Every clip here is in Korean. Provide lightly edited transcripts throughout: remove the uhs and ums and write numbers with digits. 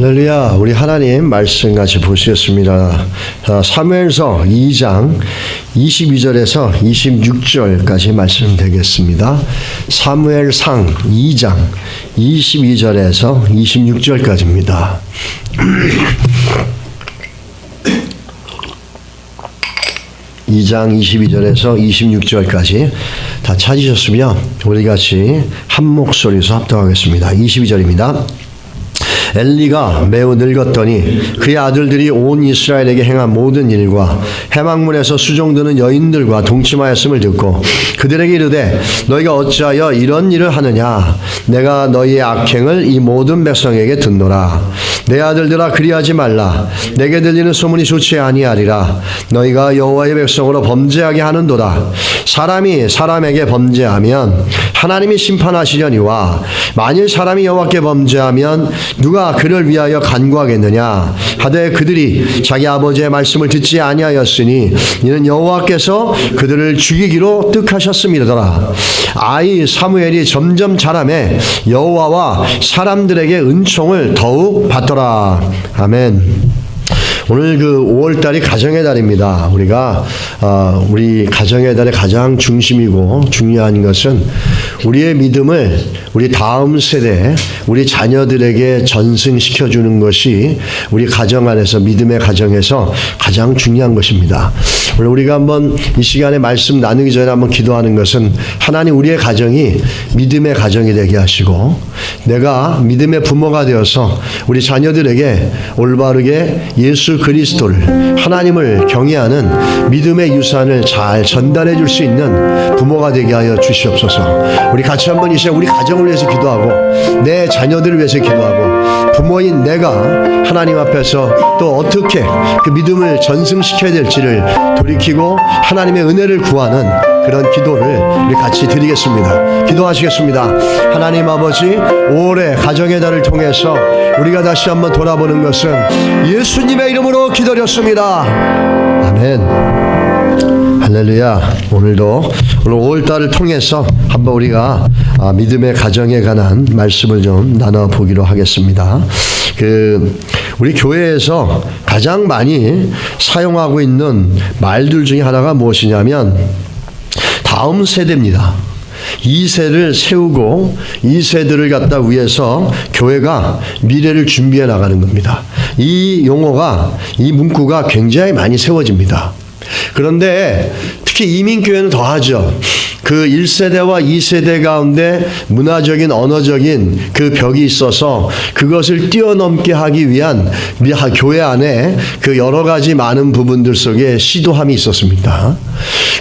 할렐루야. 우리 하나님 말씀 같이 보시겠습니다. 사무엘서 2장 22절에서 26절까지 말씀 되겠습니다. 사무엘상 2장 22절에서 26절까지입니다. 2장 22절에서 26절까지 다 찾으셨으면 우리 같이 한 목소리에서 합독하겠습니다. 22절입니다. 엘리가 매우 늙었더니 그의 아들들이 온 이스라엘에게 행한 모든 일과 해막문에서 수종드는 여인들과 동침하였음을 듣고 그들에게 이르되 너희가 어찌하여 이런 일을 하느냐. 내가 너희의 악행을 이 모든 백성에게 듣노라. 내 아들들아 그리하지 말라. 내게 들리는 소문이 좋지 아니하리라. 너희가 여호와의 백성으로 범죄하게 하는도다. 사람이 사람에게 범죄하면 하나님이 심판하시려니와 만일 사람이 여호와께 범죄하면 누가 그를 위하여 간구하겠느냐 하되 그들이 자기 아버지의 말씀을 듣지 아니하였으니 이는 여호와께서 그들을 죽이기로 뜻하셨음이더라. 아이 사무엘이 점점 자라매 여호와와 사람들에게 은총을 더욱 받더라. 아멘. 오늘 그 5월달이 가정의 달입니다. 우리 가정의 달의 가장 중심이고 중요한 것은 우리의 믿음을 우리 다음 세대, 우리 자녀들에게 전승시켜주는 것이 우리 가정 안에서, 믿음의 가정에서 가장 중요한 것입니다. 오늘 우리가 한번 이 시간에 말씀 나누기 전에 한번 기도하는 것은 하나님 우리의 가정이 믿음의 가정이 되게 하시고 내가 믿음의 부모가 되어서 우리 자녀들에게 올바르게 예수 그리스도를 하나님을 경외하는 믿음의 유산을 잘 전달해 줄 수 있는 부모가 되게 하여 주시옵소서. 우리 같이 한번 이 시간 우리 가정을 위해서 기도하고 내 자녀들을 위해서 기도하고 부모인 내가 하나님 앞에서 또 어떻게 그 믿음을 전승시켜야 될지를 돌이키고 하나님의 은혜를 구하는 그런 기도를 우리 같이 드리겠습니다. 기도하시겠습니다. 하나님 아버지, 5월의 가정의 달을 통해서 우리가 다시 한번 돌아보는 것은 예수님의 이름으로 기도렸습니다. 아멘. 할렐루야. 오늘 5월달을 통해서 한번 우리가 믿음의 가정에 관한 말씀을 좀 나눠보기로 하겠습니다. 우리 교회에서 가장 많이 사용하고 있는 말들 중에 하나가 무엇이냐면 다음 세대입니다. 2세를 세우고 2세들을 갖다 위해서 교회가 미래를 준비해 나가는 겁니다. 이 용어가, 이 문구가 굉장히 많이 세워집니다. 그런데 특히 이민교회는 더하죠. 그 1세대와 2세대 가운데 문화적인 언어적인 그 벽이 있어서 그것을 뛰어넘게 하기 위한 교회 안에 그 여러 가지 많은 부분들 속에 시도함이 있었습니다.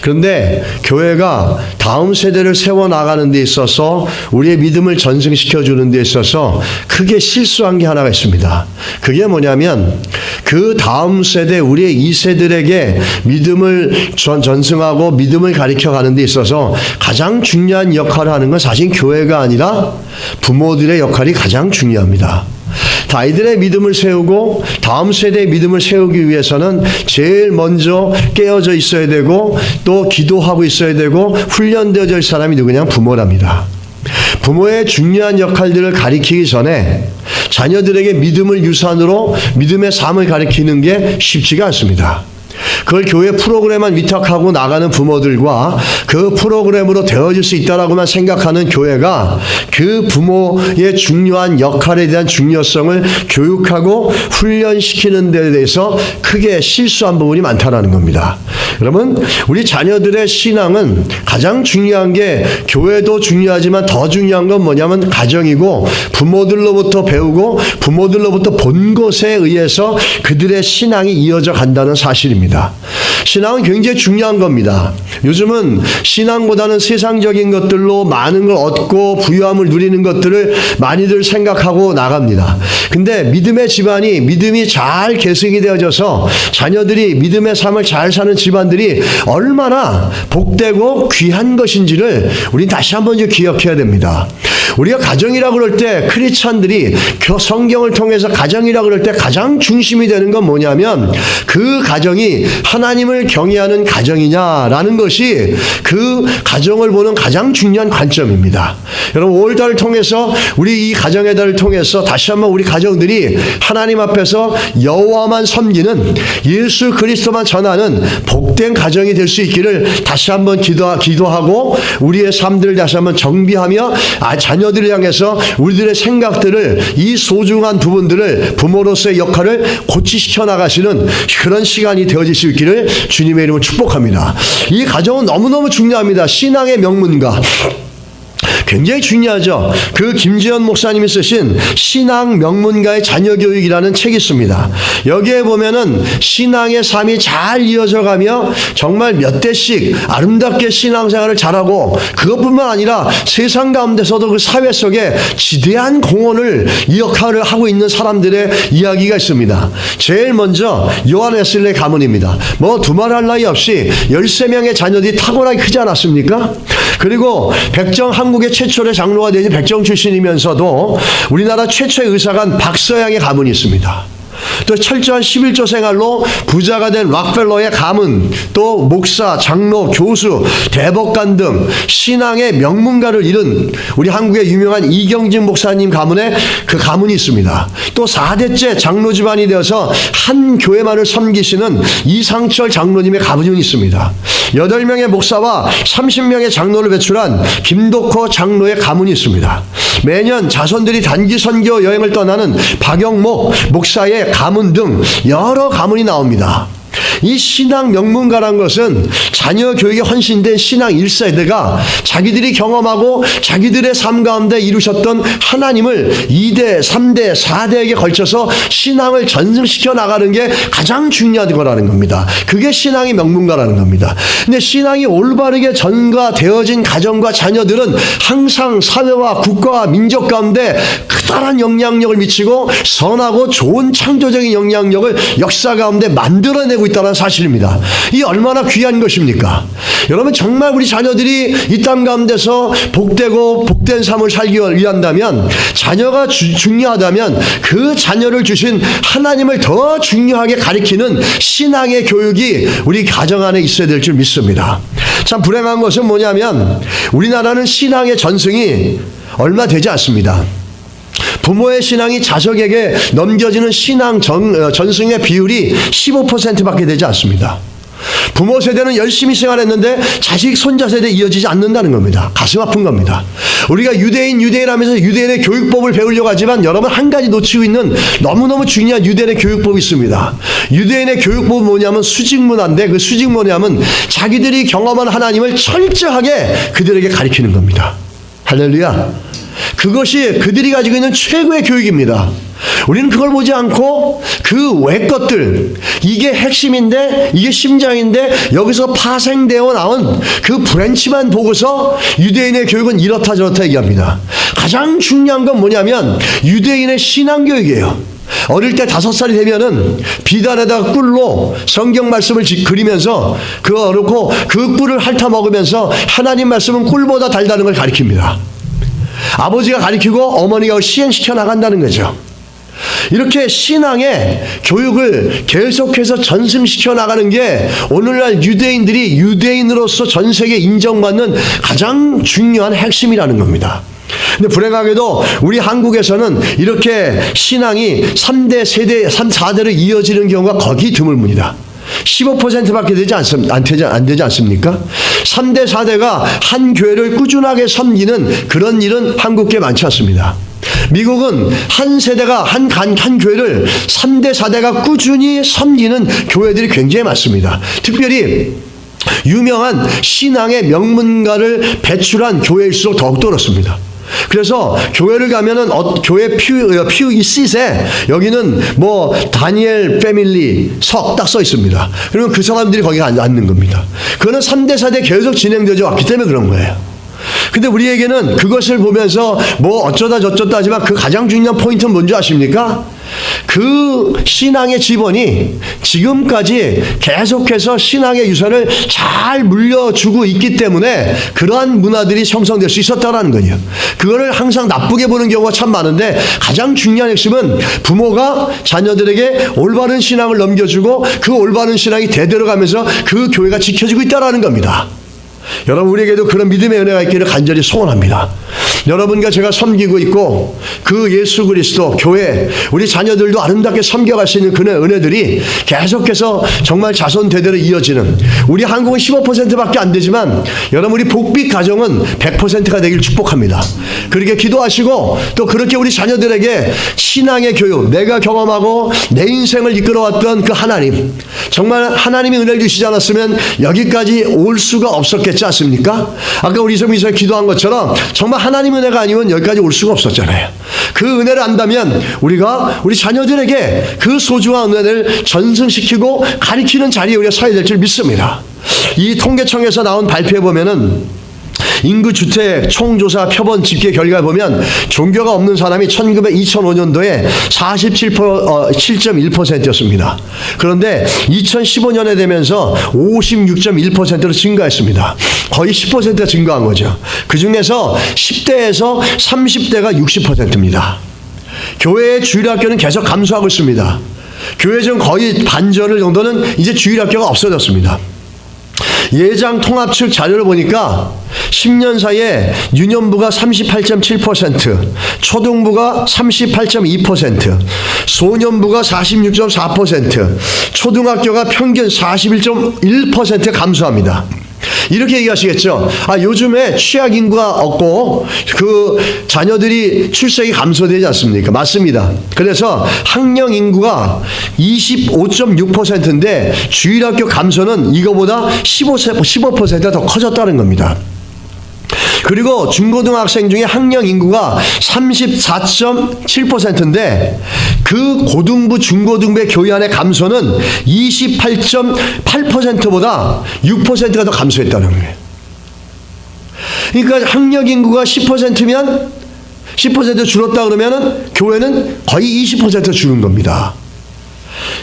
그런데 교회가 다음 세대를 세워나가는 데 있어서 우리의 믿음을 전승시켜 주는 데 있어서 크게 실수한 게 하나가 있습니다. 그게 뭐냐면 그 다음 세대, 우리의 2세들에게 믿음을 전승하고 믿음을 가르쳐 가는 데 있어서 가장 중요한 역할을 하는 건 사실 교회가 아니라 부모들의 역할이 가장 중요합니다. 아이들의 믿음을 세우고 다음 세대의 믿음을 세우기 위해서는 제일 먼저 깨어져 있어야 되고 또 기도하고 있어야 되고 훈련되어져 있을 사람이 누구냐? 부모랍니다. 부모의 중요한 역할들을 가리키기 전에 자녀들에게 믿음을 유산으로 믿음의 삶을 가리키는 게 쉽지가 않습니다. 그걸 교회 프로그램만 위탁하고 나가는 부모들과 그 프로그램으로 되어질 수 있다라고만 생각하는 교회가 그 부모의 중요한 역할에 대한 중요성을 교육하고 훈련시키는 데 대해서 크게 실수한 부분이 많다라는 겁니다. 여러분, 우리 자녀들의 신앙은 가장 중요한 게 교회도 중요하지만 더 중요한 건 뭐냐면 가정이고 부모들로부터 배우고 부모들로부터 본 것에 의해서 그들의 신앙이 이어져 간다는 사실입니다. 신앙은 굉장히 중요한 겁니다. 요즘은 신앙보다는 세상적인 것들로 많은 걸 얻고 부유함을 누리는 것들을 많이들 생각하고 나갑니다. 근데 믿음의 집안이 믿음이 잘 계승이 되어져서 자녀들이 믿음의 삶을 잘 사는 집안들이 얼마나 복되고 귀한 것인지를 우리 다시 한번 기억해야 됩니다. 우리가 가정이라고 그럴 때 크리스찬들이 성경을 통해서 가정이라고 그럴 때 가장 중심이 되는 건 뭐냐면 그 가정이 하나님을 경외하는 가정이냐라는 것이 그 가정을 보는 가장 중요한 관점입니다. 여러분 5월달을 통해서 우리 이 가정의 달을 통해서 다시 한번 우리 가정들이 하나님 앞에서 여호와만 섬기는 예수 그리스도만 전하는 복된 가정이 될 수 있기를 다시 한번 기도하고 우리의 삶들을 다시 한번 정비하며 자녀들을 향해서 우리들의 생각들을 이 소중한 부분들을 부모로서의 역할을 고치시켜 나가시는 그런 시간이 되어질 수 있기를 주님의 이름으로 축복합니다. 이 가정은 너무너무 중요합니다. 신앙의 명문가. 굉장히 중요하죠. 그 김지현 목사님이 쓰신 신앙 명문가의 자녀 교육이라는 책이 있습니다. 여기에 보면은 신앙의 삶이 잘 이어져 가며 정말 몇 대씩 아름답게 신앙생활을 잘하고 그것뿐만 아니라 세상 가운데서도 그 사회 속에 지대한 공헌을 이 역할을 하고 있는 사람들의 이야기가 있습니다. 제일 먼저 요한 웨슬리 가문입니다. 뭐 두말할 나위 없이 13명의 자녀들이 탁월하게 크지 않았습니까? 그리고 백정 한국의 최초의 장로가 되신 백정 출신이면서도 우리나라 최초의 의사관 박서양의 가문이 있습니다. 또 철저한 11조 생활로 부자가 된 락펠러의 가문, 또 목사, 장로, 교수, 대법관 등 신앙의 명문가를 이룬 우리 한국의 유명한 이경진 목사님 가문에 그 가문이 있습니다. 또 4대째 장로 집안이 되어서 한 교회만을 섬기시는 이상철 장로님의 가문이 있습니다. 8명의 목사와 30명의 장로를 배출한 김덕호 장로의 가문이 있습니다. 매년 자손들이 단기 선교 여행을 떠나는 박영목 목사의 가문 등 여러 가문이 나옵니다. 이 신앙 명문가란 것은 자녀 교육에 헌신된 신앙 1세대가 자기들이 경험하고 자기들의 삶 가운데 이루셨던 하나님을 2대, 3대, 4대에게 걸쳐서 신앙을 전승시켜 나가는 게 가장 중요한 거라는 겁니다. 그게 신앙의 명문가라는 겁니다. 근데 신앙이 올바르게 전가되어진 가정과 자녀들은 항상 사회와 국가와 민족 가운데 커다란 영향력을 미치고 선하고 좋은 창조적인 영향력을 역사 가운데 만들어내고 있다는 사실입니다. 이 얼마나 귀한 것입니까? 여러분 정말 우리 자녀들이 이 땅 가운데서 복되고 복된 삶을 살기 위한다면 자녀가 중요하다면 그 자녀를 주신 하나님을 더 중요하게 가리키는 신앙의 교육이 우리 가정 안에 있어야 될 줄 믿습니다. 참 불행한 것은 뭐냐면 우리나라는 신앙의 전승이 얼마 되지 않습니다. 부모의 신앙이 자식에게 넘겨지는 신앙 전승의 비율이 15%밖에 되지 않습니다. 부모 세대는 열심히 생활했는데 자식 손자 세대에 이어지지 않는다는 겁니다. 가슴 아픈 겁니다. 우리가 유대인 하면서 유대인의 교육법을 배우려고 하지만 여러분 한 가지 놓치고 있는 너무너무 중요한 유대인의 교육법이 있습니다. 유대인의 교육법은 뭐냐면 수직문화인데 그 수직문화는 자기들이 경험한 하나님을 철저하게 그들에게 가리키는 겁니다. 할렐루야. 그것이 그들이 가지고 있는 최고의 교육입니다. 우리는 그걸 보지 않고 그 외 것들, 이게 핵심인데 이게 심장인데 여기서 파생되어 나온 그 브랜치만 보고서 유대인의 교육은 이렇다 저렇다 얘기합니다. 가장 중요한 건 뭐냐면 유대인의 신앙교육이에요. 어릴 때 5살이 되면은 비단에다가 꿀로 성경 말씀을 그리면서 그거 넣고 그 꿀을 핥아 먹으면서 하나님 말씀은 꿀보다 달다는 걸 가리킵니다. 아버지가 가리키고 어머니가 시행시켜 나간다는 거죠. 이렇게 신앙의 교육을 계속해서 전승시켜 나가는 게 오늘날 유대인들이 유대인으로서 전 세계에 인정받는 가장 중요한 핵심이라는 겁니다. 근데 불행하게도 우리 한국에서는 이렇게 신앙이 3대, 세대, 3, 4대를 이어지는 경우가 거의 드물습니다. 15%밖에 안 되지 않습니까? 3대, 4대가 한 교회를 꾸준하게 섬기는 그런 일은 한국에 많지 않습니다. 미국은 한 세대가 한 교회를 3대, 4대가 꾸준히 섬기는 교회들이 굉장히 많습니다. 특별히 유명한 신앙의 명문가를 배출한 교회일수록 더욱더 그렇습니다. 그래서 교회를 가면은 교회 퓨 이시세 여기는 뭐 다니엘 패밀리 석 딱 써 있습니다. 그러면 그 사람들이 거기 앉는 겁니다. 그거는 3대 4대 계속 진행되어 왔기 때문에 그런 거예요. 근데 우리에게는 그것을 보면서 뭐 어쩌다 저쩌다 하지만 그 가장 중요한 포인트는 뭔지 아십니까? 그 신앙의 지번이 지금까지 계속해서 신앙의 유산을 잘 물려주고 있기 때문에 그러한 문화들이 형성될 수 있었다라는 거예요. 그거를 항상 나쁘게 보는 경우가 참 많은데 가장 중요한 핵심은 부모가 자녀들에게 올바른 신앙을 넘겨주고 그 올바른 신앙이 대대로 가면서 그 교회가 지켜지고 있다라는 겁니다. 여러분, 우리에게도 그런 믿음의 은혜가 있기를 간절히 소원합니다. 여러분과 제가 섬기고 있고 그 예수 그리스도 교회 우리 자녀들도 아름답게 섬겨갈 수 있는 그런 은혜들이 계속해서 정말 자손 대대로 이어지는, 우리 한국은 15%밖에 안 되지만 여러분 우리 복빛 가정은 100%가 되길 축복합니다. 그렇게 기도하시고 또 그렇게 우리 자녀들에게 신앙의 교육, 내가 경험하고 내 인생을 이끌어왔던 그 하나님, 정말 하나님이 은혜를 주시지 않았으면 여기까지 올 수가 없었겠지 않습니까? 아까 우리 성민이서 기도한 것처럼 정말 하나님 은혜가 아니면 여기까지 올 수가 없었잖아요. 그 은혜를 안다면 우리가 우리 자녀들에게 그 소중한 은혜를 전승시키고 가르치는 자리에 우리가 서야 될 줄 믿습니다. 이 통계청에서 나온 발표에 보면은 인구 주택 총조사 표본 집계 결과 보면 종교가 없는 사람이 2005년도에 47.1%였습니다. 그런데 2015년에 되면서 56.1%로 증가했습니다. 거의 10%가 증가한 거죠. 그 중에서 10대에서 30대가 60%입니다. 교회의 주일학교는 계속 감소하고 있습니다. 교회 중 거의 반절 정도는 이제 주일학교가 없어졌습니다. 예장 통합 측 자료를 보니까 10년 사이에 유년부가 38.7%, 초등부가 38.2%, 소년부가 46.4%, 초등학교가 평균 41.1% 감소합니다. 이렇게 얘기하시겠죠. 요즘에 취약 인구가 없고 그 자녀들이 출생이 감소되지 않습니까? 맞습니다. 그래서 학령 인구가 25.6%인데 주일학교 감소는 이거보다 15%가 더 커졌다는 겁니다. 그리고 중고등학생 중에 학령 인구가 34.7%인데 그 고등부, 중고등부의 교환의 감소는 28.8%보다 6%가 더 감소했다는 거예요. 그러니까 학령 인구가 10%면 10% 줄었다 그러면은 교회는 거의 20% 줄은 겁니다.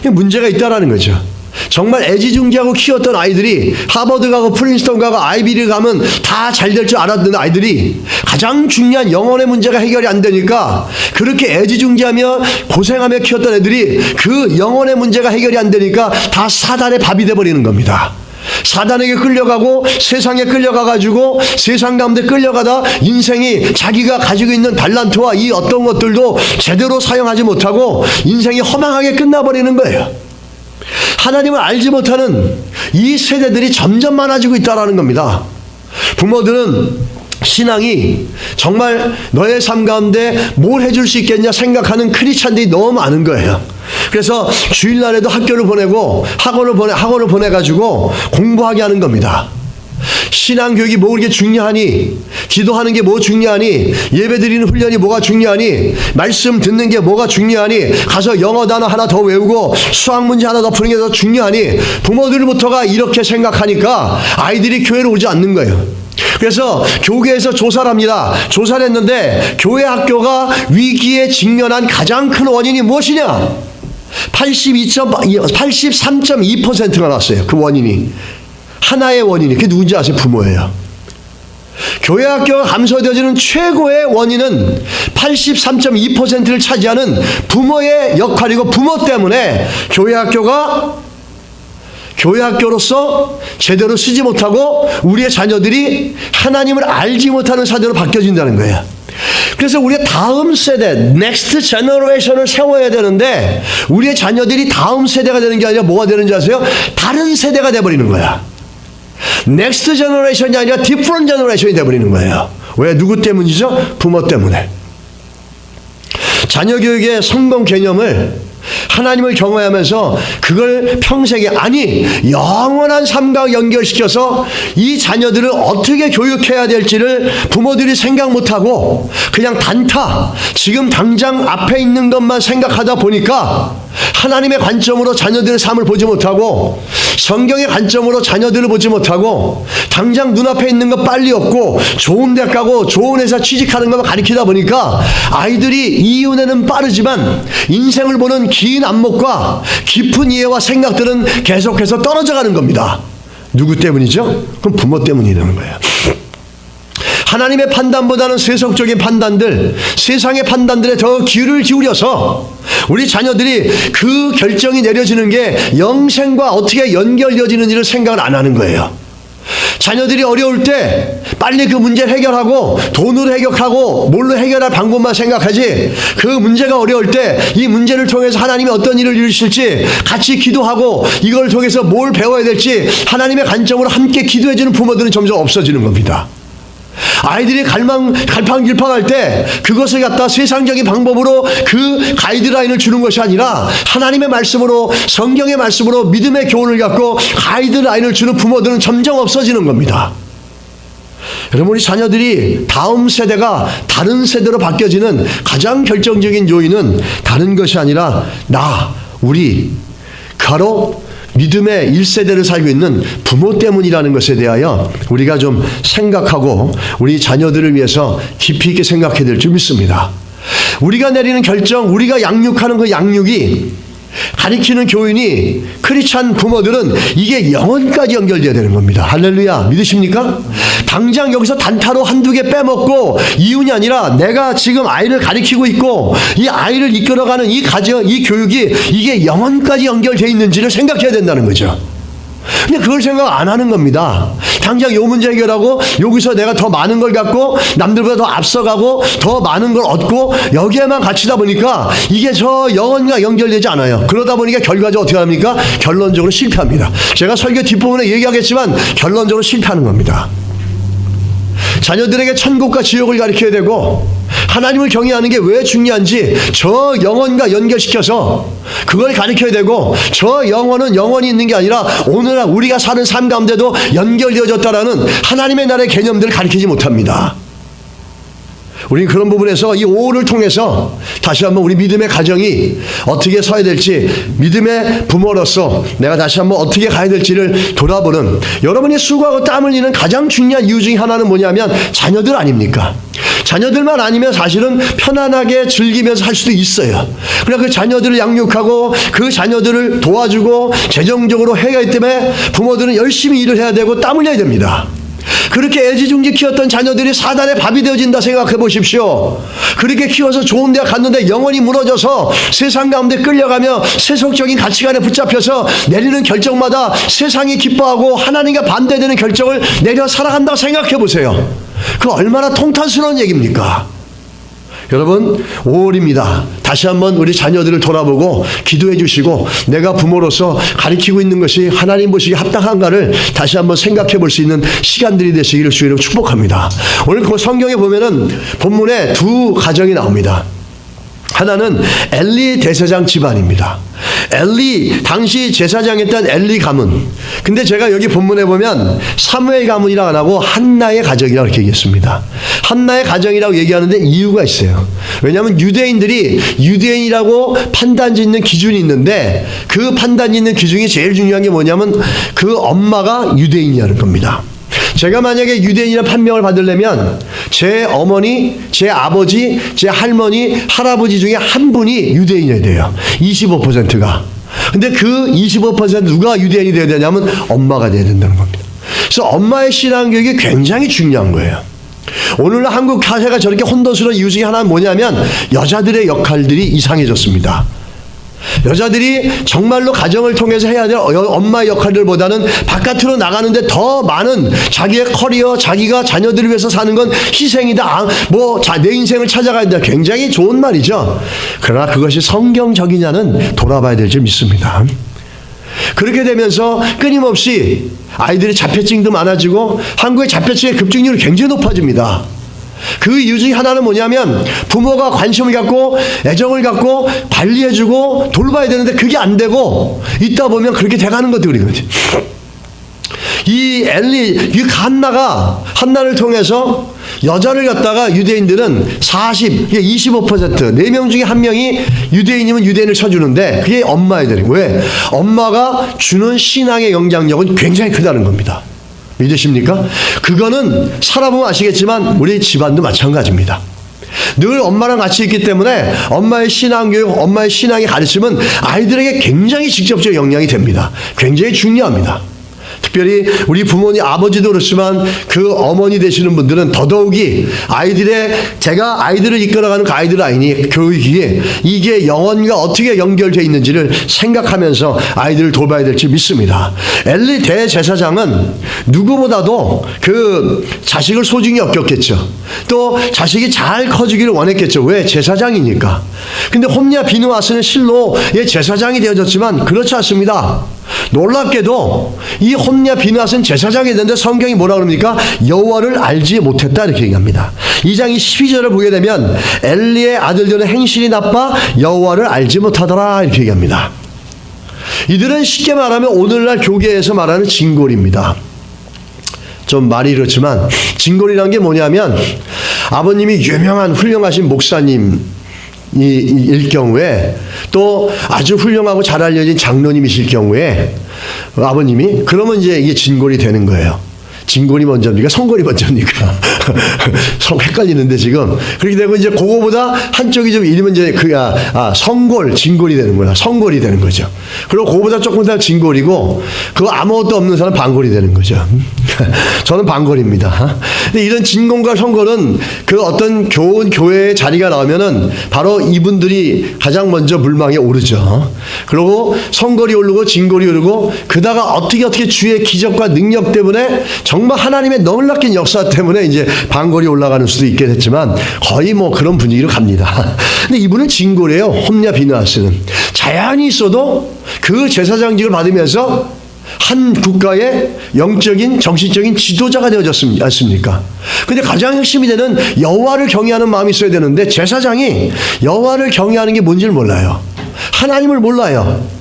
문제가 있다라는 거죠. 정말 애지중지하고 키웠던 아이들이 하버드 가고 프린스턴 가고 아이비리 가면 다 잘 될 줄 알았던 아이들이 가장 중요한 영혼의 문제가 해결이 안 되니까 그렇게 애지중지하며 고생하며 키웠던 애들이 그 영혼의 문제가 해결이 안 되니까 다 사단의 밥이 돼버리는 겁니다. 사단에게 끌려가고 세상에 끌려가가지고 세상 가운데 끌려가다 인생이 자기가 가지고 있는 달란트와 이 어떤 것들도 제대로 사용하지 못하고 인생이 허망하게 끝나버리는 거예요. 하나님을 알지 못하는 이 세대들이 점점 많아지고 있다는 겁니다. 부모들은 신앙이 정말 너의 삶 가운데 뭘 해줄 수 있겠냐 생각하는 크리스찬들이 너무 많은 거예요. 그래서 주일날에도 학교를 보내고 학원을 보내가지고 공부하게 하는 겁니다. 신앙교육이 뭐 그렇게 중요하니? 기도하는 게 뭐 중요하니? 예배드리는 훈련이 뭐가 중요하니? 말씀 듣는 게 뭐가 중요하니? 가서 영어 단어 하나 더 외우고 수학 문제 하나 더 푸는 게 더 중요하니? 부모들부터가 이렇게 생각하니까 아이들이 교회로 오지 않는 거예요. 그래서 교계에서 조사를 합니다. 조사를 했는데 교회 학교가 위기에 직면한 가장 큰 원인이 무엇이냐? 83.2%가 나왔어요. 그 원인이. 하나의 원인이. 그게 누군지 아세요? 부모예요. 교회 학교가 감소되어지는 최고의 원인은 83.2%를 차지하는 부모의 역할이고 부모 때문에 교회 학교로서 제대로 쓰지 못하고 우리의 자녀들이 하나님을 알지 못하는 사대로 바뀌어진다는 거예요. 그래서 우리의 다음 세대, 넥스트 제너레이션을 세워야 되는데 우리의 자녀들이 다음 세대가 되는 게 아니라 뭐가 되는지 아세요? 다른 세대가 돼버리는 거야. 넥스트 제너레이션이 아니라 디프런트 제너레이션이 돼버리는 거예요. 왜? 누구 때문이죠? 부모 때문에. 자녀 교육의 성공 개념을 하나님을 경외하면서 그걸 평생에, 아니 영원한 삶과 연결시켜서 이 자녀들을 어떻게 교육해야 될지를 부모들이 생각 못하고 그냥 단타, 지금 당장 앞에 있는 것만 생각하다 보니까 하나님의 관점으로 자녀들의 삶을 보지 못하고 성경의 관점으로 자녀들을 보지 못하고 당장 눈앞에 있는 거 빨리 얻고 좋은 대 가고 좋은 회사 취직하는 것만 가르치다 보니까 아이들이 이윤에는 빠르지만 인생을 보는 긴 안목과 깊은 이해와 생각들은 계속해서 떨어져 가는 겁니다. 누구 때문이죠? 그럼 부모 때문이라는 거예요. 하나님의 판단보다는 세속적인 판단들, 세상의 판단들에 더 귀를 기울여서 우리 자녀들이 그 결정이 내려지는 게 영생과 어떻게 연결되어지는지를 생각을 안 하는 거예요. 자녀들이 어려울 때 빨리 그 문제를 해결하고 돈으로 해결하고 뭘로 해결할 방법만 생각하지, 그 문제가 어려울 때 이 문제를 통해서 하나님이 어떤 일을 이루실지 같이 기도하고 이걸 통해서 뭘 배워야 될지 하나님의 관점으로 함께 기도해주는 부모들은 점점 없어지는 겁니다. 아이들이 갈팡질팡할 때 그것을 갖다 세상적인 방법으로 그 가이드라인을 주는 것이 아니라 하나님의 말씀으로, 성경의 말씀으로 믿음의 교훈을 갖고 가이드라인을 주는 부모들은 점점 없어지는 겁니다. 여러분, 우리 자녀들이 다음 세대가 다른 세대로 바뀌어지는 가장 결정적인 요인은 다른 것이 아니라 우리 바로 믿음의 1세대를 살고 있는 부모 때문이라는 것에 대하여 우리가 좀 생각하고 우리 자녀들을 위해서 깊이 있게 생각해야 될 줄 믿습니다. 우리가 내리는 결정, 우리가 양육하는 그 양육이, 가리키는 교인이, 크리스찬 부모들은 이게 영혼까지 연결돼야 되는 겁니다. 할렐루야. 믿으십니까? 당장 여기서 단타로 한두 개 빼먹고 이윤이 아니라 내가 지금 아이를 가리키고 있고 이 아이를 이끌어가는 이 가정, 이 교육이 이게 영혼까지 연결되어 있는지를 생각해야 된다는 거죠. 근데 그걸 생각 안 하는 겁니다. 당장 요 문제 해결하고 여기서 내가 더 많은 걸 갖고 남들보다 더 앞서가고 더 많은 걸 얻고 여기에만 갇히다 보니까 이게 저 영혼과 연결되지 않아요. 그러다 보니까 결과적으로 어떻게 합니까? 결론적으로 실패합니다. 제가 설교 뒷부분에 얘기하겠지만 결론적으로 실패하는 겁니다. 자녀들에게 천국과 지옥을 가르쳐야 되고 하나님을 경외하는 게 왜 중요한지 저 영혼과 연결시켜서 그걸 가르쳐야 되고, 저 영혼은 영원히 있는 게 아니라 오늘 우리가 사는 삶 가운데도 연결되어졌다라는 하나님의 나라의 개념들을 가르치지 못합니다. 우리는 그런 부분에서 이 5호를 통해서 다시 한번 우리 믿음의 가정이 어떻게 서야 될지, 믿음의 부모로서 내가 다시 한번 어떻게 가야 될지를 돌아보는, 여러분이 수고하고 땀 흘리는 가장 중요한 이유 중에 하나는 뭐냐면 자녀들 아닙니까? 자녀들만 아니면 사실은 편안하게 즐기면서 할 수도 있어요. 그러나 그 자녀들을 양육하고 그 자녀들을 도와주고 재정적으로 해야 하기 때문에 부모들은 열심히 일을 해야 되고 땀 흘려야 됩니다. 그렇게 애지중지 키웠던 자녀들이 사단의 밥이 되어진다 생각해 보십시오. 그렇게 키워서 좋은 데 갔는데 영혼이 무너져서 세상 가운데 끌려가며 세속적인 가치관에 붙잡혀서 내리는 결정마다 세상이 기뻐하고 하나님과 반대되는 결정을 내려 살아간다고 생각해 보세요. 그 얼마나 통탄스러운 얘기입니까? 여러분, 5월입니다. 다시 한번 우리 자녀들을 돌아보고 기도해 주시고 내가 부모로서 가르치고 있는 것이 하나님 보시기에 합당한가를 다시 한번 생각해 볼 수 있는 시간들이 되시기를 주의로 축복합니다. 오늘 그 성경에 보면은 본문에 두 가정이 나옵니다. 하나는 엘리 대제사장 집안입니다. 엘리, 당시 제사장이었던 엘리 가문. 근데 제가 여기 본문에 보면 사무엘 가문이라고 안 하고 한나의 가정이라고 이렇게 얘기했습니다. 한나의 가정이라고 얘기하는데 이유가 있어요. 왜냐하면 유대인들이 유대인이라고 판단 짓는 기준이 있는데 그 판단 짓는 기준이 제일 중요한 게 뭐냐면 그 엄마가 유대인이라는 겁니다. 제가 만약에 유대인이라는 판명을 받으려면 제 어머니, 제 아버지, 제 할머니, 할아버지 중에 한 분이 유대인이 돼요. 25%가. 근데 그 25% 누가 유대인이 되어야 되냐면 엄마가 돼야 된다는 겁니다. 그래서 엄마의 신앙교육이 굉장히 중요한 거예요. 오늘날 한국 사회가 저렇게 혼돈스러운 이유 중에 하나는 뭐냐면 여자들의 역할들이 이상해졌습니다. 여자들이 정말로 가정을 통해서 해야 될 엄마의 역할들보다는 바깥으로 나가는데 더 많은 자기의 커리어, 자기가 자녀들을 위해서 사는 건 희생이다. 내 인생을 찾아가야 된다. 굉장히 좋은 말이죠. 그러나 그것이 성경적이냐는 돌아봐야 될 줄 믿습니다. 그렇게 되면서 끊임없이 아이들의 자폐증도 많아지고 한국의 자폐증의 급증률이 굉장히 높아집니다. 그 이유 중에 하나는 뭐냐면 부모가 관심을 갖고 애정을 갖고 관리해주고 돌봐야 되는데 그게 안 되고 있다 보면 그렇게 돼가는 것들이거든요. 이 엘리, 이 한나를 통해서 여자를 갖다가 유대인들은 25%, 4명 중에 1명이 유대인이면 유대인을 쳐주는데 그게 엄마야 되는 거예요. 왜? 엄마가 주는 신앙의 영향력은 굉장히 크다는 겁니다. 믿으십니까? 그거는 살아보면 아시겠지만 우리 집안도 마찬가지입니다. 늘 엄마랑 같이 있기 때문에 엄마의 신앙교육, 엄마의 신앙의 가르침은 아이들에게 굉장히 직접적 영향이 됩니다. 굉장히 중요합니다. 특별히 우리 부모님, 아버지도 그렇지만 그 어머니 되시는 분들은 더더욱이 제가 아이들을 이끌어가는 가이드라인이 교육이 이게 영혼과 어떻게 연결되어 있는지를 생각하면서 아이들을 돌봐야 될지 믿습니다. 엘리 대제사장은 누구보다도 그 자식을 소중히 여겼겠죠. 또 자식이 잘 커지기를 원했겠죠. 왜? 제사장이니까. 근데 홈리와 비느하스는 실로의 제사장이 되어졌지만 그렇지 않습니다. 놀랍게도 이 홈리와 비느하스는 제사장이 됐는데 성경이 뭐라 그럽니까? 여호와를 알지 못했다 이렇게 얘기합니다. 2장 12절을 보게 되면 엘리의 아들들은 행실이 나빠 여호와를 알지 못하더라 이렇게 얘기합니다. 이들은 쉽게 말하면 오늘날 교계에서 말하는 진골입니다. 좀 말이 그렇지만 진골이라는 게 뭐냐면 아버님이 유명한 훌륭하신 목사님 일 경우에 또 아주 훌륭하고 잘 알려진 장로님이실 경우에 아버님이 그러면 이제 이게 진골이 되는 거예요. 진골이 먼저입니까? 성골이 먼저입니까? 헷갈리는데 지금 그렇게 되고 이제 그거보다 한쪽이 좀 이르면 이제 성골, 진골이 되는 거야. 성골이 되는 거죠. 그리고 그거보다 조금 더 진골이고 그거 아무것도 없는 사람 반골이 되는 거죠. 저는 반골입니다. 근데 이런 진골과 성골은 그 어떤 좋은 교회의 자리가 나오면은 바로 이분들이 가장 먼저 물망에 오르죠. 그리고 성골이 오르고 진골이 오르고 그다가 어떻게 주의 기적과 능력 때문에 정말 하나님의 놀랍긴 역사 때문에 이제 반골이 올라가는 수도 있게 됐지만 거의 뭐 그런 분위기로 갑니다. 근데 이분은 진골이에요. 홈리와 비느하스는. 자연히 있어도 그 제사장직을 받으면서 한 국가의 영적인 정신적인 지도자가 되어졌지 않습니까? 근데 가장 핵심이 되는 여호와를 경외하는 마음이 있어야 되는데 제사장이 여호와를 경외하는 게 뭔지를 몰라요. 하나님을 몰라요.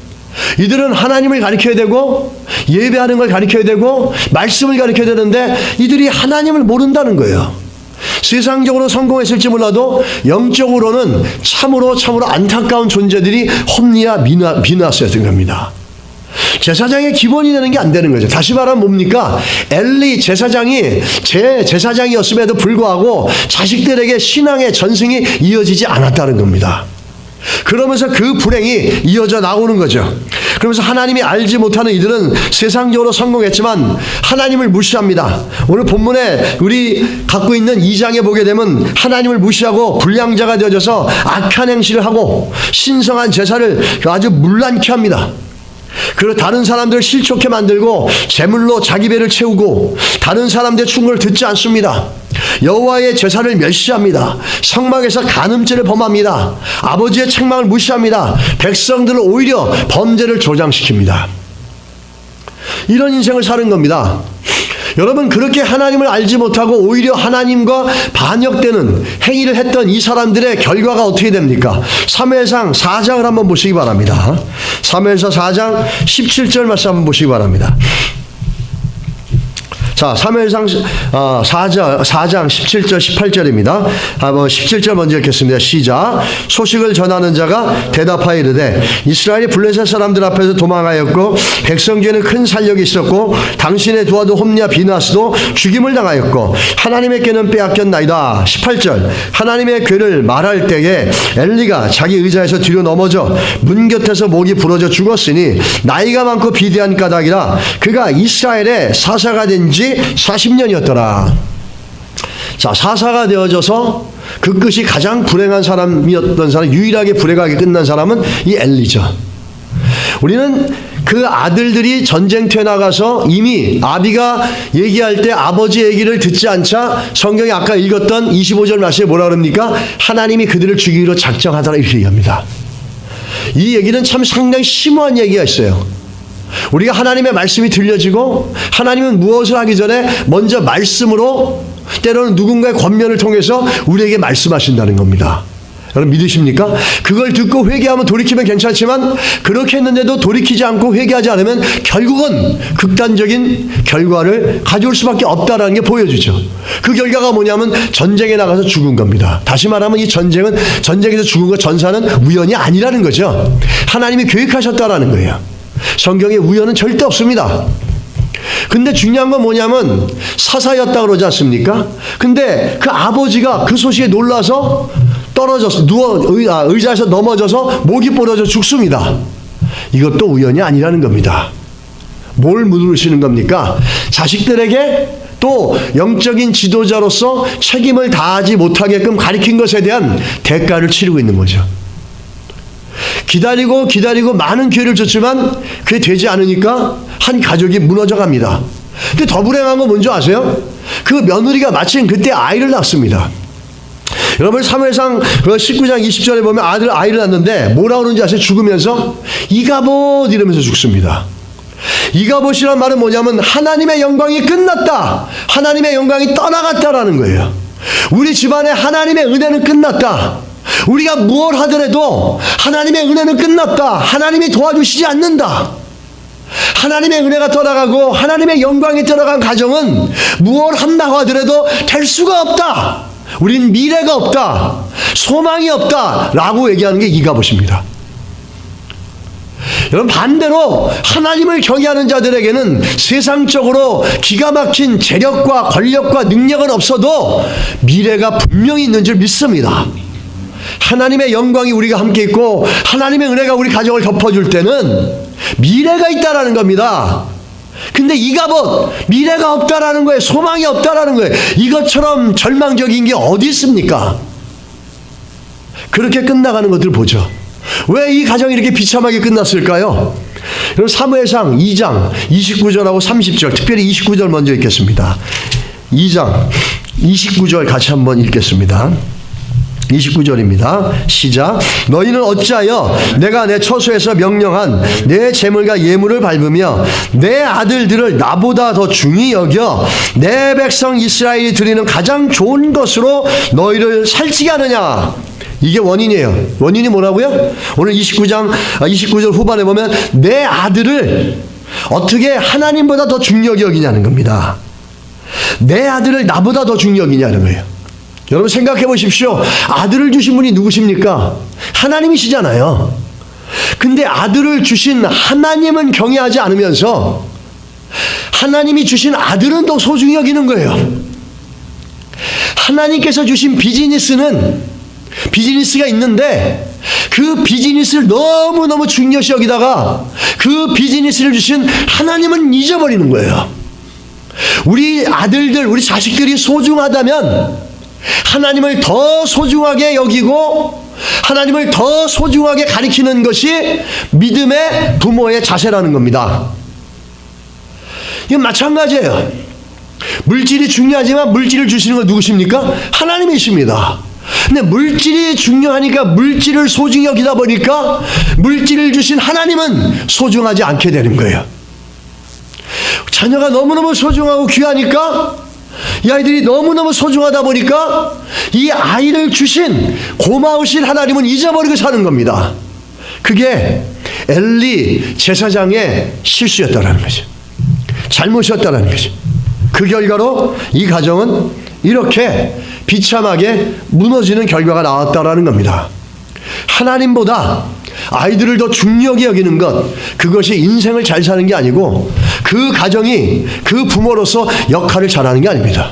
이들은 하나님을 가르쳐야 되고 예배하는 걸 가르쳐야 되고 말씀을 가르쳐야 되는데 이들이 하나님을 모른다는 거예요. 세상적으로 성공했을지 몰라도 영적으로는 참으로 안타까운 존재들이 홈리와 비느하스였던 겁니다. 제사장의 기본이 되는 게 안 되는 거죠. 다시 말하면 뭡니까? 엘리 제사장이 제사장이었음에도 불구하고 자식들에게 신앙의 전승이 이어지지 않았다는 겁니다. 그러면서 그 불행이 이어져 나오는 거죠. 그러면서 하나님이 알지 못하는 이들은 세상적으로 성공했지만 하나님을 무시합니다. 오늘 본문에 우리 갖고 있는 2장에 보게 되면 하나님을 무시하고 불량자가 되어져서 악한 행실을 하고 신성한 제사를 아주 문란케 합니다. 그리고 다른 사람들을 실족해 만들고 재물로 자기 배를 채우고 다른 사람들의 충고를 듣지 않습니다. 여호와의 제사를 멸시합니다. 성막에서 간음죄를 범합니다. 아버지의 책망을 무시합니다. 백성들을 오히려 범죄를 조장시킵니다. 이런 인생을 사는 겁니다. 여러분 그렇게 하나님을 알지 못하고 오히려 하나님과 반역되는 행위를 했던 이 사람들의 결과가 어떻게 됩니까? 사무엘상 4장을 한번 보시기 바랍니다. 사무엘상 4장 17절 말씀 한번 보시기 바랍니다. 자, 사무엘상 4장 17절 18절입니다. 한번 17절 먼저 읽겠습니다. 시작. 소식을 전하는 자가 대답하여 이르되 이스라엘이 블레셋 사람들 앞에서 도망하였고 백성 중에는 큰 살력이 있었고 당신의 두 아들 홈리와 비느하스도 죽임을 당하였고 하나님의 궤는 빼앗겼나이다. 18절. 하나님의 궤를 말할 때에 엘리가 자기 의자에서 뒤로 넘어져 문 곁에서 목이 부러져 죽었으니 나이가 많고 비대한 까닭이라 그가 이스라엘의 사사가 된지 40년이었더라. 자, 사사가 되어져서 그 끝이 가장 불행한 사람이었던 사람, 유일하게 불행하게 끝난 사람은 이 엘리죠. 우리는 그 아들들이 전쟁터에 나가서 이미 아비가 얘기할 때 아버지 얘기를 듣지 않자 성경이 아까 읽었던 25절 말씀에 뭐라 그럽니까? 하나님이 그들을 죽이기로 작정하더라 이렇게 얘기합니다. 이 얘기는 참 상당히 심오한 얘기가 있어요. 우리가 하나님의 말씀이 들려지고 하나님은 무엇을 하기 전에 먼저 말씀으로 때로는 누군가의 권면을 통해서 우리에게 말씀하신다는 겁니다. 여러분 믿으십니까? 그걸 듣고 회개하면 돌이키면 괜찮지만 그렇게 했는데도 돌이키지 않고 회개하지 않으면 결국은 극단적인 결과를 가져올 수밖에 없다라는 게 보여주죠. 그 결과가 뭐냐면 전쟁에 나가서 죽은 겁니다. 다시 말하면 이 전쟁은 전쟁에서 죽은 것 전사는 우연이 아니라는 거죠. 하나님이 계획하셨다라는 거예요. 성경에 우연은 절대 없습니다. 근데 중요한 건 뭐냐면 사사였다 그러지 않습니까? 근데 그 아버지가 그 소식에 놀라서 떨어져서 의자에서 넘어져서 목이 부러져 죽습니다. 이것도 우연이 아니라는 겁니다. 뭘 물으시는 겁니까? 자식들에게 또 영적인 지도자로서 책임을 다하지 못하게끔 가리킨 것에 대한 대가를 치르고 있는 거죠. 기다리고 많은 기회를 줬지만 그게 되지 않으니까 한 가족이 무너져 갑니다. 근데 더 불행한 건 뭔지 아세요? 그 며느리가 마침 그때 아이를 낳습니다. 여러분 사무엘상 19장 20절에 보면 아이를 낳는데 뭐라고 그러는지 아세요? 죽으면서 이가봇 이러면서 죽습니다. 이가봇이란 말은 뭐냐면 하나님의 영광이 끝났다. 하나님의 영광이 떠나갔다라는 거예요. 우리 집안에 하나님의 은혜는 끝났다. 우리가 무엇 하더라도 하나님의 은혜는 끝났다. 하나님이 도와주시지 않는다. 하나님의 은혜가 떠나가고 하나님의 영광이 떠나간 가정은 무엇 한다고 하더라도 될 수가 없다. 우린 미래가 없다. 소망이 없다. 라고 얘기하는 게 이가봇입니다. 여러분 반대로 하나님을 경외하는 자들에게는 세상적으로 기가 막힌 재력과 권력과 능력은 없어도 미래가 분명히 있는 줄 믿습니다. 하나님의 영광이 우리가 함께 있고 하나님의 은혜가 우리 가정을 덮어줄 때는 미래가 있다라는 겁니다. 근데 이가봇 미래가 없다라는 거예요. 소망이 없다라는 거예요. 이것처럼 절망적인 게 어디 있습니까? 그렇게 끝나가는 것들 보죠. 왜 이 가정이 이렇게 비참하게 끝났을까요? 여러분 사무엘상 2장 29절하고 30절 특별히 29절 먼저 읽겠습니다. 2장 29절 같이 한번 읽겠습니다. 29절입니다. 시작. 너희는 어찌하여 내가 내 처소에서 명령한 내 재물과 예물을 밟으며 내 아들들을 나보다 더 중히 여겨 내 백성 이스라엘이 드리는 가장 좋은 것으로 너희를 살찌게 하느냐. 이게 원인이에요. 원인이 뭐라고요? 오늘 29절 후반에 보면 내 아들을 어떻게 하나님보다 더 중요히 여기냐는 겁니다. 내 아들을 나보다 더 중요히 여기냐는 거예요. 여러분 생각해 보십시오. 아들을 주신 분이 누구십니까? 하나님이시잖아요. 근데 아들을 주신 하나님은 경외하지 않으면서 하나님이 주신 아들은 더 소중히 여기는 거예요. 하나님께서 주신 비즈니스가 있는데 그 비즈니스를 너무너무 중요시 여기다가 그 비즈니스를 주신 하나님은 잊어버리는 거예요. 우리 아들들, 우리 자식들이 소중하다면 하나님을 더 소중하게 여기고 하나님을 더 소중하게 가리키는 것이 믿음의 부모의 자세라는 겁니다. 이건 마찬가지예요. 물질이 중요하지만 물질을 주시는 건 누구십니까? 하나님이십니다. 근데 물질이 중요하니까 물질을 소중히 여기다 보니까 물질을 주신 하나님은 소중하지 않게 되는 거예요. 자녀가 너무너무 소중하고 귀하니까 이 아이들이 너무너무 소중하다 보니까 이 아이를 주신 고마우신 하나님은 잊어버리고 사는 겁니다. 그게 엘리 제사장의 실수였다라는 거죠. 잘못이었다라는 거죠. 그 결과로 이 가정은 이렇게 비참하게 무너지는 결과가 나왔다라는 겁니다. 하나님보다 아이들을 더 중요하게 여기는 것, 그것이 인생을 잘 사는 게 아니고 그 가정이 그 부모로서 역할을 잘하는 게 아닙니다.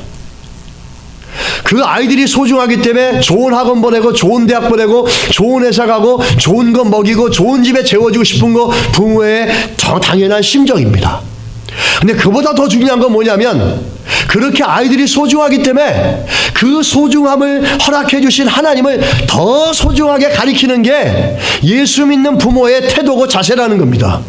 그 아이들이 소중하기 때문에 좋은 학원 보내고 좋은 대학 보내고 좋은 회사 가고 좋은 거 먹이고 좋은 집에 재워주고 싶은 거 부모의 당연한 심정입니다. 근데 그보다 더 중요한 건 뭐냐면 그렇게 아이들이 소중하기 때문에 그 소중함을 허락해 주신 하나님을 더 소중하게 가리키는 게 예수 믿는 부모의 태도고 자세라는 겁니다.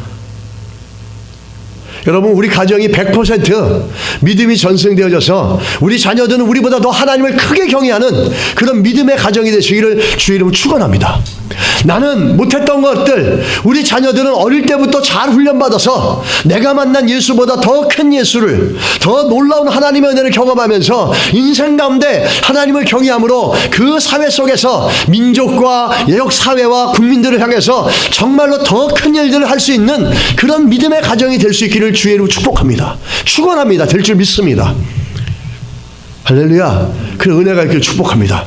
여러분 우리 가정이 100% 믿음이 전승되어져서 우리 자녀들은 우리보다 더 하나님을 크게 경외하는 그런 믿음의 가정이 되시기를 주의 이름으로 축원합니다. 나는 못했던 것들, 우리 자녀들은 어릴 때부터 잘 훈련받아서 내가 만난 예수보다 더 큰 예수를, 더 놀라운 하나님의 은혜를 경험하면서 인생 가운데 하나님을 경외함으로 그 사회 속에서 민족과 예역 사회와 국민들을 향해서 정말로 더 큰 일들을 할 수 있는 그런 믿음의 가정이 될 수 있기를 주의 이름으로 축복합니다. 축원합니다. 될 줄 믿습니다. 할렐루야. 그 은혜가 있기를 축복합니다.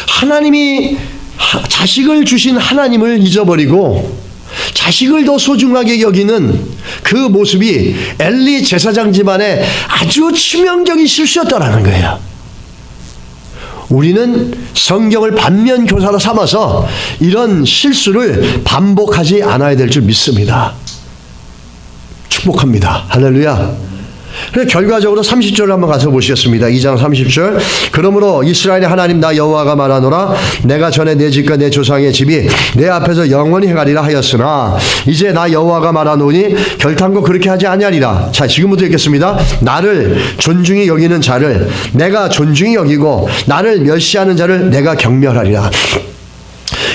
하나님이 자식을 주신 하나님을 잊어버리고 자식을 더 소중하게 여기는 그 모습이 엘리 제사장 집안의 아주 치명적인 실수였다라는 거예요. 우리는 성경을 반면 교사로 삼아서 이런 실수를 반복하지 않아야 될 줄 믿습니다. 축복합니다. 할렐루야. 그래서 결과적으로 30절을 한번 가서 보시겠습니다. 2장 30절. 그러므로 이스라엘의 하나님 나 여호와가 말하노라 내가 전에 내 집과 내 조상의 집이 내 앞에서 영원히 행하리라 하였으나 이제 나 여호와가 말하노니 결탄코 그렇게 하지 아니하리라. 자, 지금부터 읽겠습니다. 나를 존중히 여기는 자를 내가 존중히 여기고 나를 멸시하는 자를 내가 경멸하리라.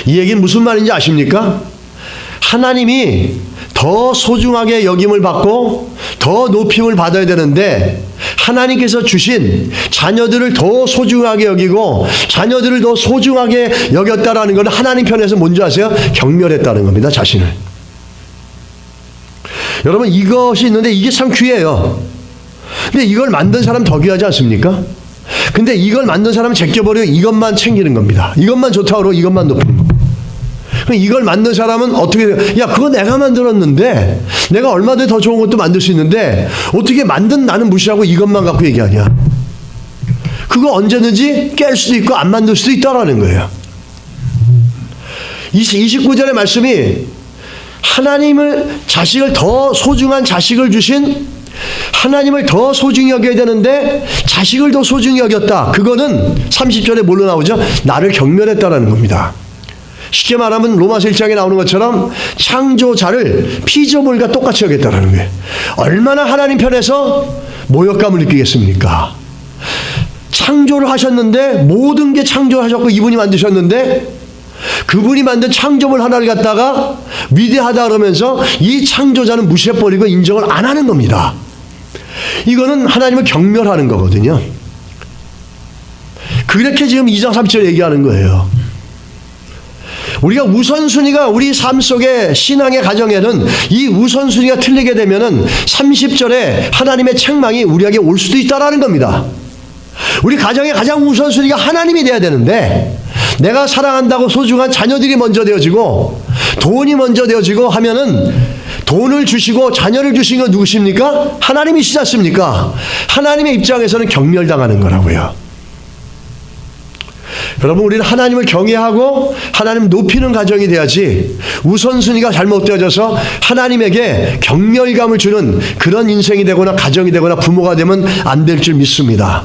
이 얘기는 무슨 말인지 아십니까? 하나님이 더 소중하게 여김을 받고 더 높임을 받아야 되는데 하나님께서 주신 자녀들을 더 소중하게 여기고 자녀들을 더 소중하게 여겼다라는 건 하나님 편에서 뭔지 아세요? 경멸했다는 겁니다. 자신을. 여러분 이것이 있는데 이게 참 귀해요. 근데 이걸 만든 사람 더 귀하지 않습니까? 근데 이걸 만든 사람은 제껴버리고 이것만 챙기는 겁니다. 이것만 좋다고 그러고 이것만 높이는 겁니다. 이걸 만든 사람은 어떻게 해요? 야, 그거 내가 만들었는데 내가 얼마든지 더 좋은 것도 만들 수 있는데 어떻게 만든 나는 무시하고 이것만 갖고 얘기하냐. 그거 언제든지 깰 수도 있고 안 만들 수도 있다라는 거예요. 29절의 말씀이 하나님을 자식을 더 소중한 자식을 주신 하나님을 더 소중히 여겨야 되는데 자식을 더 소중히 여겼다. 그거는 30절에 뭘로 나오죠? 나를 경멸했다라는 겁니다. 쉽게 말하면 로마서 1장에 나오는 것처럼 창조자를 피조물과 똑같이 여겼다라는 거예요. 얼마나 하나님 편에서 모욕감을 느끼겠습니까? 창조를 하셨는데 모든 게 창조하셨고 이분이 만드셨는데 그분이 만든 창조물 하나를 갖다가 위대하다 그러면서 이 창조자는 무시해버리고 인정을 안 하는 겁니다. 이거는 하나님을 경멸하는 거거든요. 그렇게 지금 2장 3절 얘기하는 거예요. 우리가 우선순위가 우리 삶 속에 신앙의 가정에는 이 우선순위가 틀리게 되면은 30절에 하나님의 책망이 우리에게 올 수도 있다라는 겁니다. 우리 가정의 가장 우선순위가 하나님이 돼야 되는데 내가 사랑한다고 소중한 자녀들이 먼저 되어지고 돈이 먼저 되어지고 하면은 돈을 주시고 자녀를 주신 건 누구십니까? 하나님이시지 않습니까? 하나님의 입장에서는 경멸당하는 거라고요. 여러분 우리는 하나님을 경외하고 하나님을 높이는 가정이 돼야지 우선순위가 잘못되어져서 하나님에게 경멸감을 주는 그런 인생이 되거나 가정이 되거나 부모가 되면 안 될 줄 믿습니다.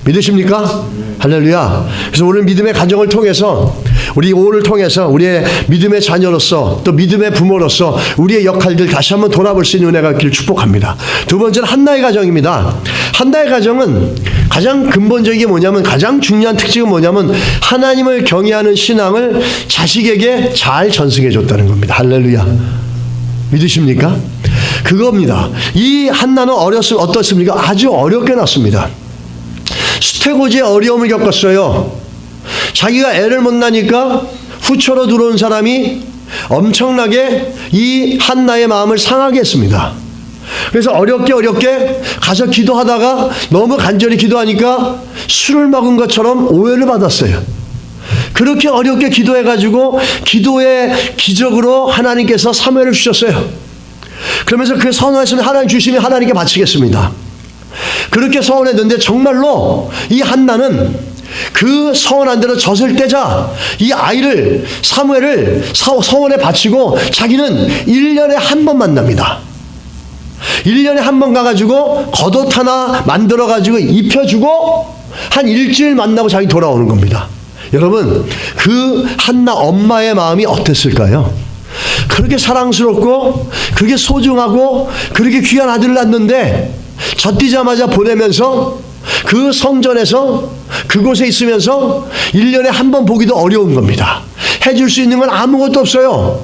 믿으십니까? 할렐루야. 그래서 오늘 믿음의 가정을 통해서 우리 오늘 통해서 우리의 믿음의 자녀로서 또 믿음의 부모로서 우리의 역할들 다시 한번 돌아볼 수 있는 은혜가 있기를 축복합니다. 두 번째는 한나의 가정입니다. 한나의 가정은 가장 근본적인 게 뭐냐면 가장 중요한 특징은 뭐냐면 하나님을 경외하는 신앙을 자식에게 잘 전승해 줬다는 겁니다. 할렐루야. 믿으십니까? 그겁니다. 이 한나는 어떻습니까? 아주 어렵게 낳습니다. 수태고지의 어려움을 겪었어요. 자기가 애를 못 낳으니까 후처로 들어온 사람이 엄청나게 이 한나의 마음을 상하게 했습니다. 그래서 어렵게 가서 기도하다가 너무 간절히 기도하니까 술을 먹은 것처럼 오해를 받았어요. 그렇게 어렵게 기도해가지고 기도의 기적으로 하나님께서 사무엘을 주셨어요. 그러면서 그 선언했으면 하나님 주시면 하나님께 바치겠습니다. 그렇게 서원했는데 정말로 이 한나는 그 서원한 대로 젖을 떼자 이 아이를 사무엘을 서원에 바치고 자기는 1년에 한 번 만납니다. 1년에 한 번 가가지고 겉옷 하나 만들어가지고 입혀주고 한 일주일 만나고 자기 돌아오는 겁니다. 여러분 그 한나 엄마의 마음이 어땠을까요? 그렇게 사랑스럽고 그렇게 소중하고 그렇게 귀한 아들을 낳는데 젖뛰자마자 보내면서 그 성전에서 그곳에 있으면서 1년에 한 번 보기도 어려운 겁니다. 해줄 수 있는 건 아무것도 없어요.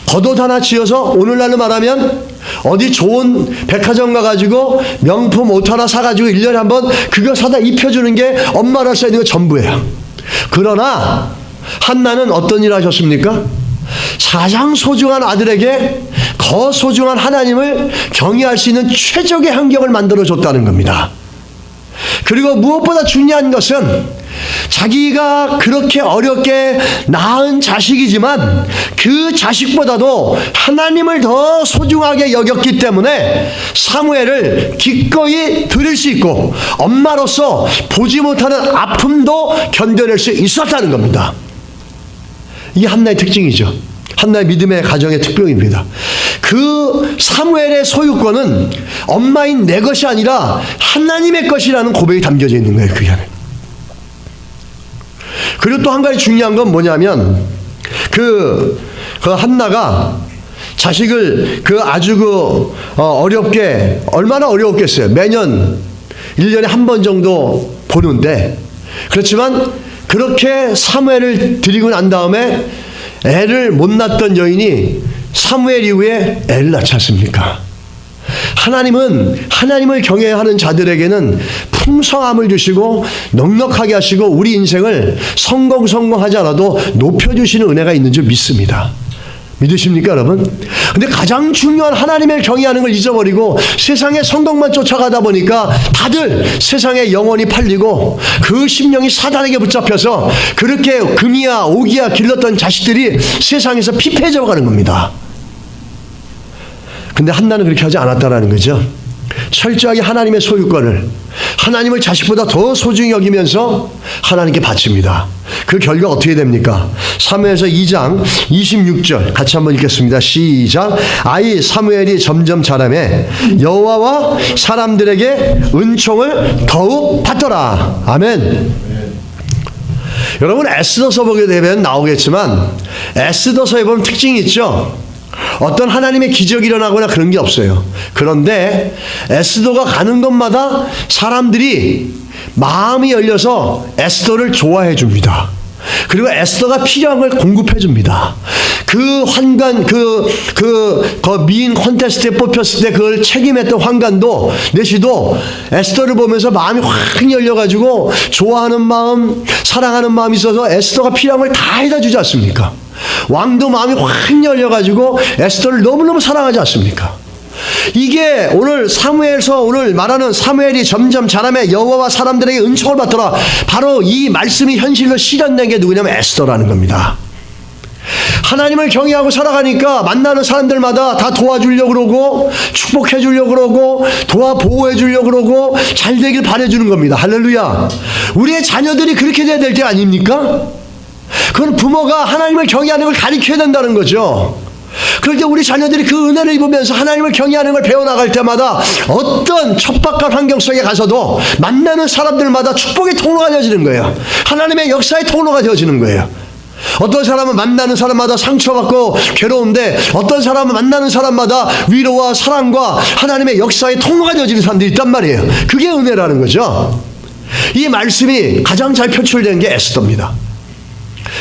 겉옷 하나 지어서 오늘날로 말하면 어디 좋은 백화점 가가지고 명품 옷 하나 사가지고 1년에 한번 그거 사다 입혀주는 게 엄마를 할 수 있는 거 전부예요. 그러나 한나는 어떤 일을 하셨습니까? 가장 소중한 아들에게 더 소중한 하나님을 경외할 수 있는 최적의 환경을 만들어줬다는 겁니다. 그리고 무엇보다 중요한 것은 자기가 그렇게 어렵게 낳은 자식이지만 그 자식보다도 하나님을 더 소중하게 여겼기 때문에 사무엘을 기꺼이 드릴 수 있고 엄마로서 보지 못하는 아픔도 견뎌낼 수 있었다는 겁니다. 이게 한나의 특징이죠. 한나의 믿음의 가정의 특징입니다. 그 사무엘의 소유권은 엄마인 내 것이 아니라 하나님의 것이라는 고백이 담겨져 있는 거예요. 그 안에. 그리고 또 한 가지 중요한 건 뭐냐면 그 한나가 자식을 아주 어렵게 얼마나 어려웠겠어요. 매년 1년에 한 번 정도 보는데 그렇지만 그렇게 사무엘을 드리고 난 다음에 애를 못 낳았던 여인이 사무엘 이후에 애를 낳지 않습니까? 하나님은 하나님을 경외하는 자들에게는 풍성함을 주시고 넉넉하게 하시고 우리 인생을 성공하지 않아도 높여주시는 은혜가 있는 줄 믿습니다. 믿으십니까 여러분? 근데 가장 중요한 하나님을 경외하는 걸 잊어버리고 세상의 성공만 쫓아가다 보니까 다들 세상에 영혼이 팔리고 그 심령이 사단에게 붙잡혀서 그렇게 금이야 오기야 길렀던 자식들이 세상에서 피폐해져 가는 겁니다. 근데 한나는 그렇게 하지 않았다라는 거죠. 철저하게 하나님의 소유권을 하나님을 자식보다 더 소중히 여기면서 하나님께 바칩니다. 그 결과 어떻게 됩니까? 사무엘서 2장 26절 같이 한번 읽겠습니다. 시작. 아이 사무엘이 점점 자라매 여호와와 사람들에게 은총을 더욱 받더라. 아멘. 여러분 에스더서 보게 되면 나오겠지만 에스더서에 보면 특징이 있죠. 어떤 하나님의 기적이 일어나거나 그런 게 없어요. 그런데 에스더가 가는 곳마다 사람들이 마음이 열려서 에스더를 좋아해 줍니다. 그리고 에스더가 필요한 걸 공급해 줍니다. 그 환관, 미인 콘테스트에 뽑혔을 때 그걸 책임했던 환관도, 내시도 에스더를 보면서 마음이 확 열려가지고 좋아하는 마음, 사랑하는 마음이 있어서 에스더가 필요한 걸 다 해다 주지 않습니까? 왕도 마음이 확 열려가지고 에스더를 너무너무 사랑하지 않습니까? 이게 오늘 사무엘서 오늘 말하는 사무엘이 점점 자라매 여호와와 사람들에게 은총을 받더라. 바로 이 말씀이 현실로 실현된 게 누구냐면 에스더라는 겁니다. 하나님을 경외하고 살아가니까 만나는 사람들마다 다 도와주려고 그러고 축복해 주려고 그러고 보호해 주려고 그러고 잘 되길 바라주는 겁니다. 할렐루야. 우리의 자녀들이 그렇게 돼야 될 때 아닙니까? 그건 부모가 하나님을 경외하는 걸 가르쳐야 된다는 거죠. 그럴 때 우리 자녀들이 그 은혜를 입으면서 하나님을 경외하는 걸 배워나갈 때마다 어떤 척박한 환경 속에 가서도 만나는 사람들마다 축복의 통로가 되어지는 거예요. 하나님의 역사의 통로가 되어지는 거예요. 어떤 사람은 만나는 사람마다 상처받고 괴로운데 어떤 사람은 만나는 사람마다 위로와 사랑과 하나님의 역사의 통로가 되어지는 사람들이 있단 말이에요. 그게 은혜라는 거죠. 이 말씀이 가장 잘 표출된 게 에스더입니다.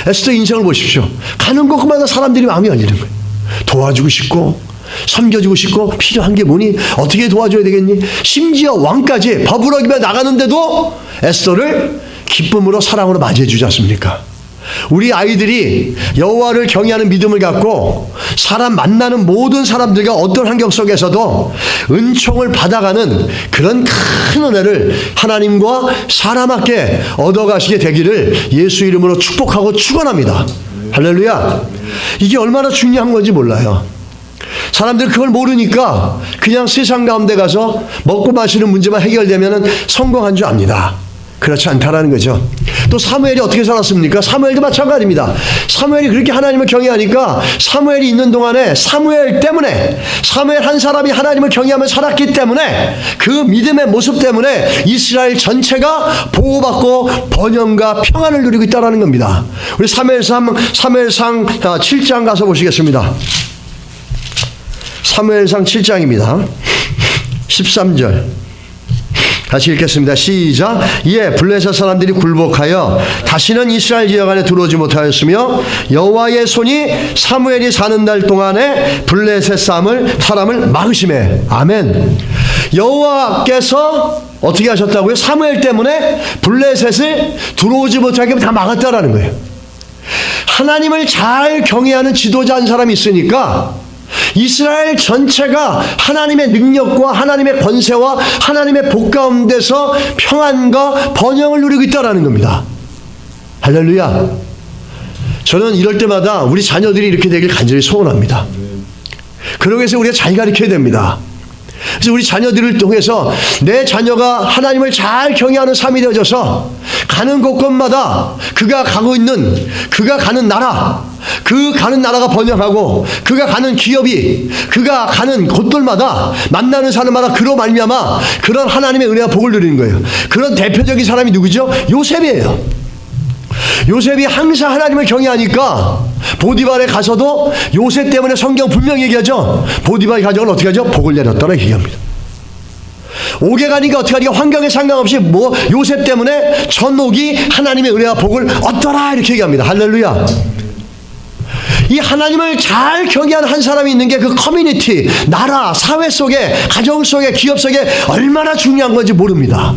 에스더 인생을 보십시오. 가는 곳마다 사람들이 마음이 열리는 거예요. 도와주고 싶고 섬겨주고 싶고 필요한 게 뭐니? 어떻게 도와줘야 되겠니? 심지어 왕까지 법을 어기며 나가는데도 에스더를 기쁨으로 사랑으로 맞이해 주지 않습니까? 우리 아이들이 여호와를 경외하는 믿음을 갖고 사람 만나는 모든 사람들과 어떤 환경 속에서도 은총을 받아가는 그런 큰 은혜를 하나님과 사람에게 얻어가시게 되기를 예수 이름으로 축복하고 축원합니다. 할렐루야. 이게 얼마나 중요한 건지 몰라요. 사람들이 그걸 모르니까 그냥 세상 가운데 가서 먹고 마시는 문제만 해결되면 성공한 줄 압니다. 그렇지 않다라는 거죠. 또 사무엘이 어떻게 살았습니까? 사무엘도 마찬가지입니다. 사무엘이 그렇게 하나님을 경외하니까 사무엘이 있는 동안에 사무엘 때문에 사무엘 한 사람이 하나님을 경외하며 살았기 때문에 그 믿음의 모습 때문에 이스라엘 전체가 보호받고 번영과 평안을 누리고 있다는 겁니다. 우리 사무엘상 7장 가서 보시겠습니다. 사무엘상 7장입니다. 13절 같이 읽겠습니다. 시작. 이에 블레셋 사람들이 굴복하여 다시는 이스라엘 지역 안에 들어오지 못하였으며 여호와의 손이 사무엘이 사는 날 동안에 블레셋 사람을 막으시매. 아멘. 여호와께서 어떻게 하셨다고요? 사무엘 때문에 블레셋을 들어오지 못하게 다 막았다라는 거예요. 하나님을 잘 경외하는 지도자 한 사람이 있으니까 이스라엘 전체가 하나님의 능력과 하나님의 권세와 하나님의 복 가운데서 평안과 번영을 누리고 있다는 겁니다. 할렐루야. 저는 이럴 때마다 우리 자녀들이 이렇게 되길 간절히 소원합니다. 그러기 위해서 우리가 잘 가르쳐야 됩니다. 그래서 우리 자녀들을 통해서 내 자녀가 하나님을 잘 경외하는 삶이 되어져서 가는 곳곳마다 그가 가는 나라, 그 가는 나라가 번영하고 그가 가는 기업이 그가 가는 곳들마다 만나는 사람마다 그로 말미암아 그런 하나님의 은혜와 복을 누리는 거예요. 그런 대표적인 사람이 누구죠? 요셉이에요. 요셉이 항상 하나님을 경외하니까 보디발에 가서도 요셉 때문에 성경 분명히 얘기하죠. 보디발의 가정은 어떻게 하죠? 복을 내렸다고 얘기합니다. 옥에 가니까 어떻게 하니까 환경에 상관없이 요셉 때문에 전옥이 하나님의 은혜와 복을 얻더라 이렇게 얘기합니다. 할렐루야. 이 하나님을 잘 경외하는 한 사람이 있는 게 그 커뮤니티, 나라, 사회 속에, 가정 속에, 기업 속에 얼마나 중요한 건지 모릅니다.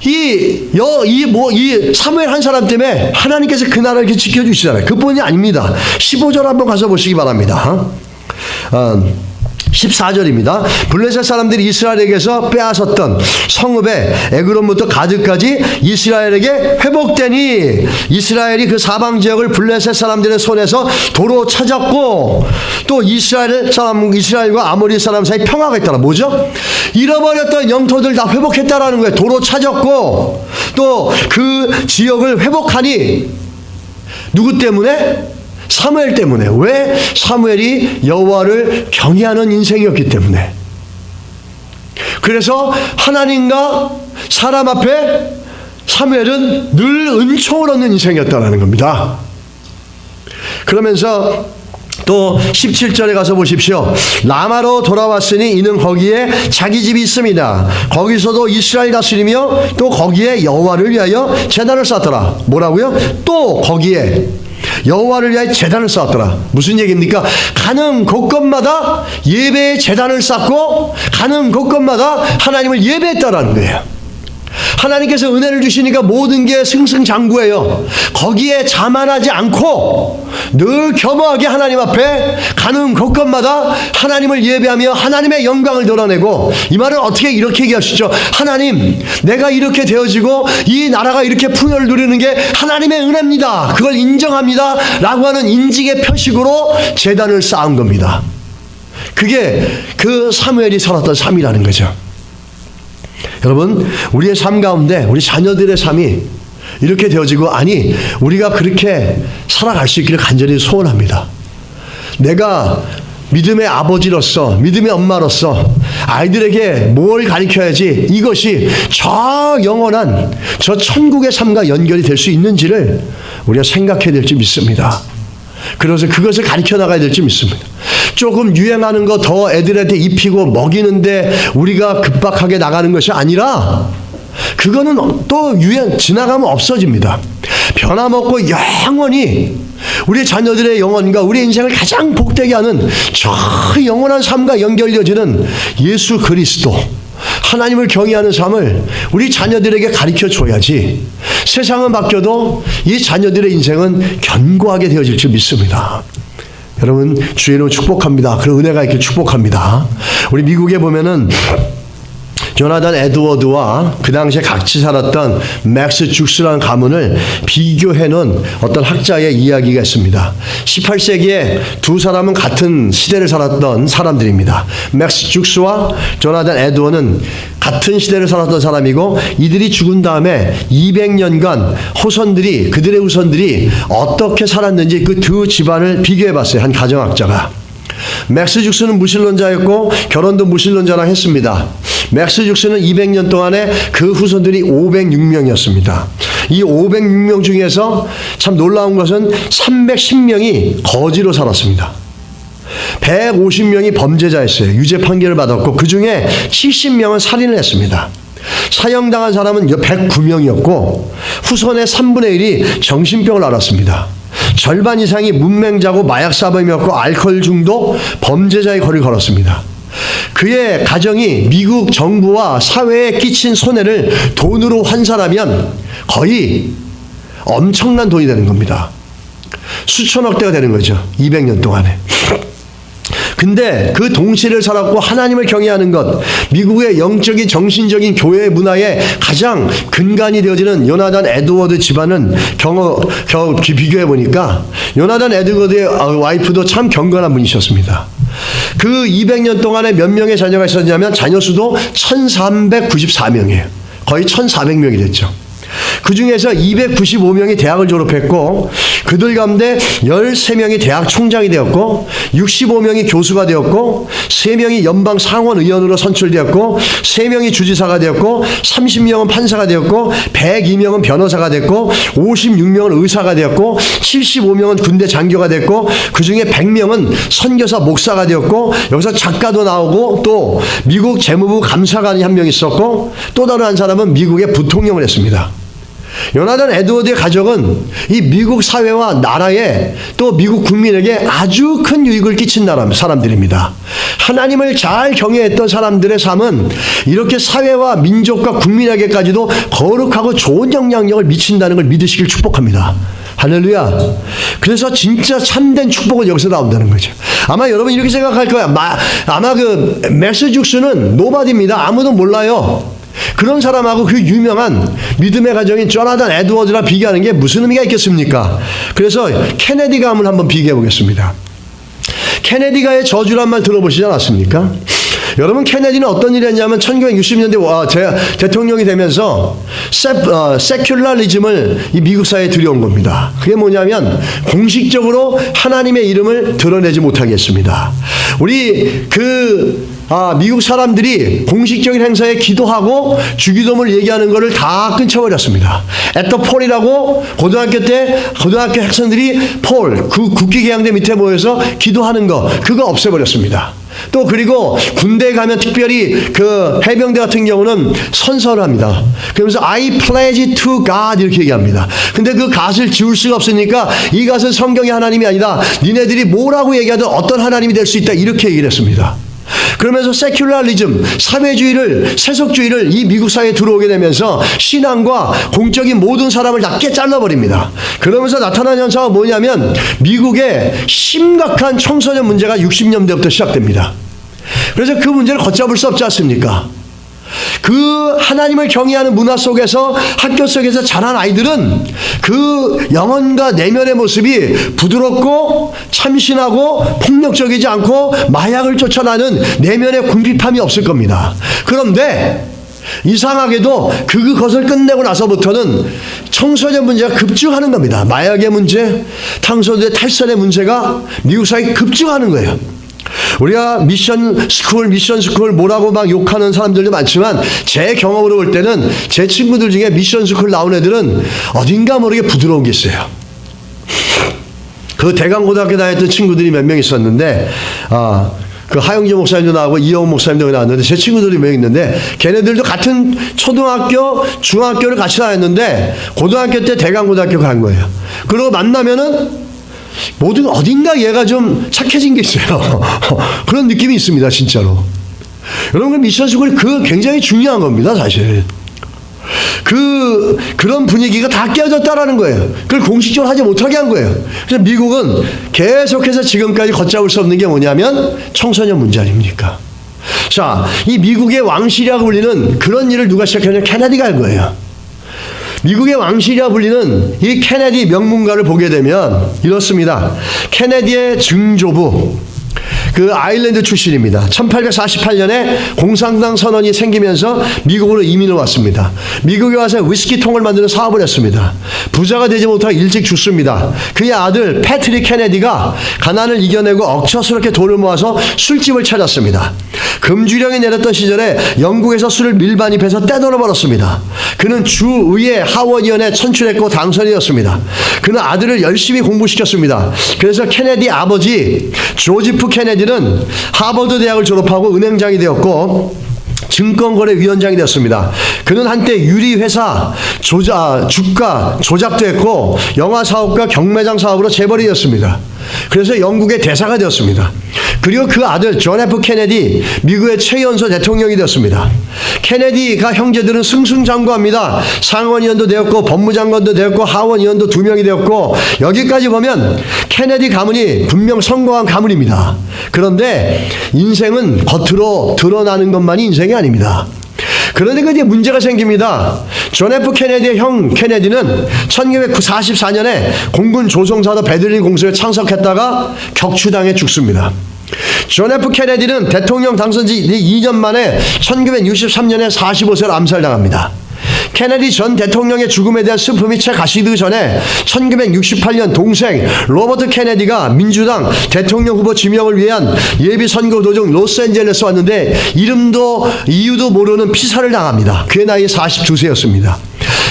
이 사무엘 한 사람 때문에 하나님께서 그 나라를 이렇게 지켜주시잖아요. 그뿐이 아닙니다. 15절 한번 가서 보시기 바랍니다. 14절입니다. 블레셋 사람들이 이스라엘에게서 빼앗았던 성읍에 에그론부터 가드까지 이스라엘에게 회복되니 이스라엘이 그 사방 지역을 블레셋 사람들의 손에서 도로 찾았고 또 이스라엘과 아모리 사람 사이 평화가 있더라. 뭐죠? 잃어버렸던 영토들 다 회복했다라는 거예요. 도로 찾았고 또 그 지역을 회복하니 누구 때문에? 사무엘 때문에. 왜? 사무엘이 여호와를 경외하는 인생이었기 때문에. 그래서 하나님과 사람 앞에 사무엘은 늘 은총을 얻는 인생이었다는 겁니다. 그러면서 또 17절에 가서 보십시오. 라마로 돌아왔으니 이는 거기에 자기 집이 있습니다. 거기서도 이스라엘 다스리며 또 거기에 여호와를 위하여 제단을 쌓더라. 뭐라고요? 또 거기에 여호와를 위하여 제단을 쌓았더라. 무슨 얘기입니까? 가는 곳곳마다 예배의 제단을 쌓고 가는 곳곳마다 하나님을 예배했다라는 거예요. 하나님께서 은혜를 주시니까 모든 게 승승장구예요. 거기에 자만하지 않고 늘 겸허하게 하나님 앞에 가는 곳곳마다 하나님을 예배하며 하나님의 영광을 드러내고, 이 말은 어떻게 이렇게 얘기하시죠? 하나님, 내가 이렇게 되어지고 이 나라가 이렇게 풍요를 누리는 게 하나님의 은혜입니다. 그걸 인정합니다. 라고 하는 인직의 표식으로 제단을 쌓은 겁니다. 그게 그 사무엘이 살았던 삶이라는 거죠. 여러분, 우리의 삶 가운데 우리 자녀들의 삶이 이렇게 되어지고, 아니 우리가 그렇게 살아갈 수 있기를 간절히 소원합니다. 내가 믿음의 아버지로서, 믿음의 엄마로서 아이들에게 뭘 가르쳐야지 이것이 저 영원한 저 천국의 삶과 연결이 될 수 있는지를 우리가 생각해야 될지 믿습니다. 그래서 그것을 가르쳐 나가야 될지 믿습니다. 조금 유행하는 거 더 애들한테 입히고 먹이는데 우리가 급박하게 나가는 것이 아니라, 그거는 또 유행 지나가면 없어집니다. 변화먹고 영원히 우리 자녀들의 영혼과 우리 인생을 가장 복되게 하는 저 영원한 삶과 연결되어지는 예수 그리스도, 하나님을 경외하는 삶을 우리 자녀들에게 가르쳐 줘야지 세상은 바뀌어도 이 자녀들의 인생은 견고하게 되어질 줄 믿습니다. 여러분, 주의 이름으로 축복합니다. 그런 은혜가 있길 축복합니다. 우리 미국에 보면은 조나단 에드워드와 그 당시에 같이 살았던 맥스 죽스라는 가문을 비교해놓은 어떤 학자의 이야기가 있습니다. 18세기에 두 사람은 같은 시대를 살았던 사람들입니다. 맥스 죽스와 조나단 에드워드는 같은 시대를 살았던 사람이고, 이들이 죽은 다음에 200년간 그들의 후손들이 어떻게 살았는지 그 두 집안을 비교해봤어요. 한 가정학자가. 맥스 죽스는 무신론자였고 결혼도 무신론자랑 했습니다. 맥스 죽스는 200년 동안에 그 후손들이 506명이었습니다. 이 506명 중에서 참 놀라운 것은 310명이 거지로 살았습니다. 150명이 범죄자였어요. 유죄 판결을 받았고 그 중에 70명은 살인을 했습니다. 사형당한 사람은 109명이었고 후손의 3분의 1이 정신병을 앓았습니다. 절반 이상이 문맹자고 마약사범이었고 알코올 중독, 범죄자의 거리를 걸었습니다. 그의 가정이 미국 정부와 사회에 끼친 손해를 돈으로 환산하면 거의 엄청난 돈이 되는 겁니다. 수천억 대가 되는 거죠. 200년 동안에. 근데 그 동시를 살았고 하나님을 경외하는 것, 미국의 영적인 정신적인 교회 문화의 가장 근간이 되어지는 요나단 에드워드 집안은 비교해 보니까 요나단 에드워드의 와이프도 참 경건한 분이셨습니다. 그 200년 동안에 몇 명의 자녀가 있었냐면 자녀 수도 1394명이에요. 거의 1400명이 됐죠. 그 중에서 295명이 대학을 졸업했고 그들 가운데 13명이 대학 총장이 되었고 65명이 교수가 되었고 3명이 연방 상원의원으로 선출되었고 3명이 주지사가 되었고 30명은 판사가 되었고 102명은 변호사가 됐고 56명은 의사가 되었고 75명은 군대 장교가 됐고 그 중에 100명은 선교사 목사가 되었고 여기서 작가도 나오고 또 미국 재무부 감사관이 한 명 있었고 또 다른 한 사람은 미국의 부통령을 했습니다. 요나단 에드워드의 가족은 이 미국 사회와 나라에 또 미국 국민에게 아주 큰 유익을 끼친 사람들입니다. 하나님을 잘 경외했던 사람들의 삶은 이렇게 사회와 민족과 국민에게까지도 거룩하고 좋은 영향력을 미친다는 걸 믿으시길 축복합니다. 할렐루야. 그래서 진짜 참된 축복은 여기서 나온다는 거죠. 아마 여러분 이렇게 생각할 거야. 아마 그 맥스 죽스는 노바디입니다. 아무도 몰라요. 그런 사람하고 그 유명한 믿음의 가정인 조나단 에드워드랑 비교하는 게 무슨 의미가 있겠습니까? 그래서 케네디 가문을 한번 비교해 보겠습니다. 케네디가의 저주란 말 들어보시지 않았습니까? 여러분 케네디는 어떤 일을 했냐면 1960년대 대통령이 되면서 세큘라리즘을 이 미국 사회에 들여온 겁니다. 그게 뭐냐면 공식적으로 하나님의 이름을 드러내지 못하게 했습니다. 우리 미국 사람들이 공식적인 행사에 기도하고 주기도문을 얘기하는 것을 다 끊쳐버렸습니다. 에터 폴이라고 고등학교 학생들이 국기 개양대 밑에 모여서 기도하는 거 그거 없애버렸습니다. 또 그리고 군대에 가면 특별히 그 해병대 같은 경우는 선서를 합니다. 그러면서 I pledge to God 이렇게 얘기합니다. 근데 그 God을 지울 수가 없으니까 이 God은 성경의 하나님이 아니다. 니네들이 뭐라고 얘기하든 어떤 하나님이 될 수 있다 이렇게 얘기를 했습니다. 그러면서 세큘라리즘, 세속주의를 이 미국 사회에 들어오게 되면서 신앙과 공적인 모든 사람을 다 깨잘라버립니다. 그러면서 나타난 현상은 뭐냐면 미국의 심각한 청소년 문제가 60년대부터 시작됩니다. 그래서 그 문제를 걷잡을 수 없지 않습니까? 그 하나님을 경외하는 문화 속에서 학교 속에서 자란 아이들은 그 영혼과 내면의 모습이 부드럽고 참신하고 폭력적이지 않고 마약을 쫓아나는 내면의 궁핍함이 없을 겁니다. 그런데 이상하게도 그것을 끝내고 나서부터는 청소년 문제가 급증하는 겁니다. 마약의 문제, 탕소년의 탈선의 문제가 미국 사회에 급증하는 거예요. 우리가 미션 스쿨 뭐라고 막 욕하는 사람들도 많지만 제 경험으로 볼 때는 제 친구들 중에 미션 스쿨 나온 애들은 어딘가 모르게 부드러운 게 있어요. 그 대강고등학교 다녔던 친구들이 몇 명 있었는데 그 하영재 목사님도 나오고 이영훈 목사님도 나왔는데 제 친구들이 몇 명 있는데 걔네들도 같은 초등학교, 중학교를 같이 다녔는데 고등학교 때 대강고등학교 간 거예요. 그리고 만나면은 어딘가 얘가 좀 착해진 게 있어요. 그런 느낌이 있습니다, 진짜로. 여러분, 미션 스쿨이 굉장히 중요한 겁니다, 사실. 그런 분위기가 다 깨어졌다라는 거예요. 그걸 공식적으로 하지 못하게 한 거예요. 그래서 미국은 계속해서 지금까지 걷잡을 수 없는 게 뭐냐면 청소년 문제 아닙니까? 자, 이 미국의 왕실이라고 불리는 그런 일을 누가 시작했냐면 케네디가 한 거예요. 미국의 왕실이라 불리는 이 케네디 명문가를 보게 되면 이렇습니다. 케네디의 증조부, 그 아일랜드 출신입니다. 1848년에 공산당 선언이 생기면서 미국으로 이민을 왔습니다. 미국에 와서 위스키통을 만드는 사업을 했습니다. 부자가 되지 못하고 일찍 죽습니다. 그의 아들 패트릭 케네디가 가난을 이겨내고 억척스럽게 돈을 모아서 술집을 차렸습니다. 금주령이 내렸던 시절에 영국에서 술을 밀반입해서 떼돈을 벌었습니다. 그는 주의회 하원의원에 선출했고 당선이었습니다. 그는 아들을 열심히 공부시켰습니다. 그래서 케네디 아버지 조지프 케네디는 하버드 대학을 졸업하고 은행장이 되었고 증권거래위원장이 되었습니다. 그는 한때 유리회사 주가 조작도 했고 영화사업과 경매장 사업으로 재벌이 되었습니다. 그래서 영국의 대사가 되었습니다. 그리고 그 아들 존 F 케네디 미국의 최연소 대통령이 되었습니다. 케네디가 형제들은 승승장구합니다. 상원의원도 되었고 법무장관도 되었고 하원의원도 2명이 되었고 여기까지 보면 케네디 가문이 분명 성공한 가문입니다. 그런데 인생은 겉으로 드러나는 것만이 인생이 아닙니다. 그런데 이제 문제가 생깁니다. 존 F 케네디의 형 케네디는 1944년에 공군 조종사로 베들린 공습에 참석했다가 격추당해 죽습니다. 존 F 케네디는 대통령 당선지 2년 만에 1963년에 45세로 암살당합니다. 케네디 전 대통령의 죽음에 대한 슬픔이 채 가시기 전에 1968년 동생 로버트 케네디가 민주당 대통령 후보 지명을 위한 예비 선거 도중 로스앤젤레스 왔는데 이름도 이유도 모르는 피살을 당합니다. 그의 나이 42세였습니다.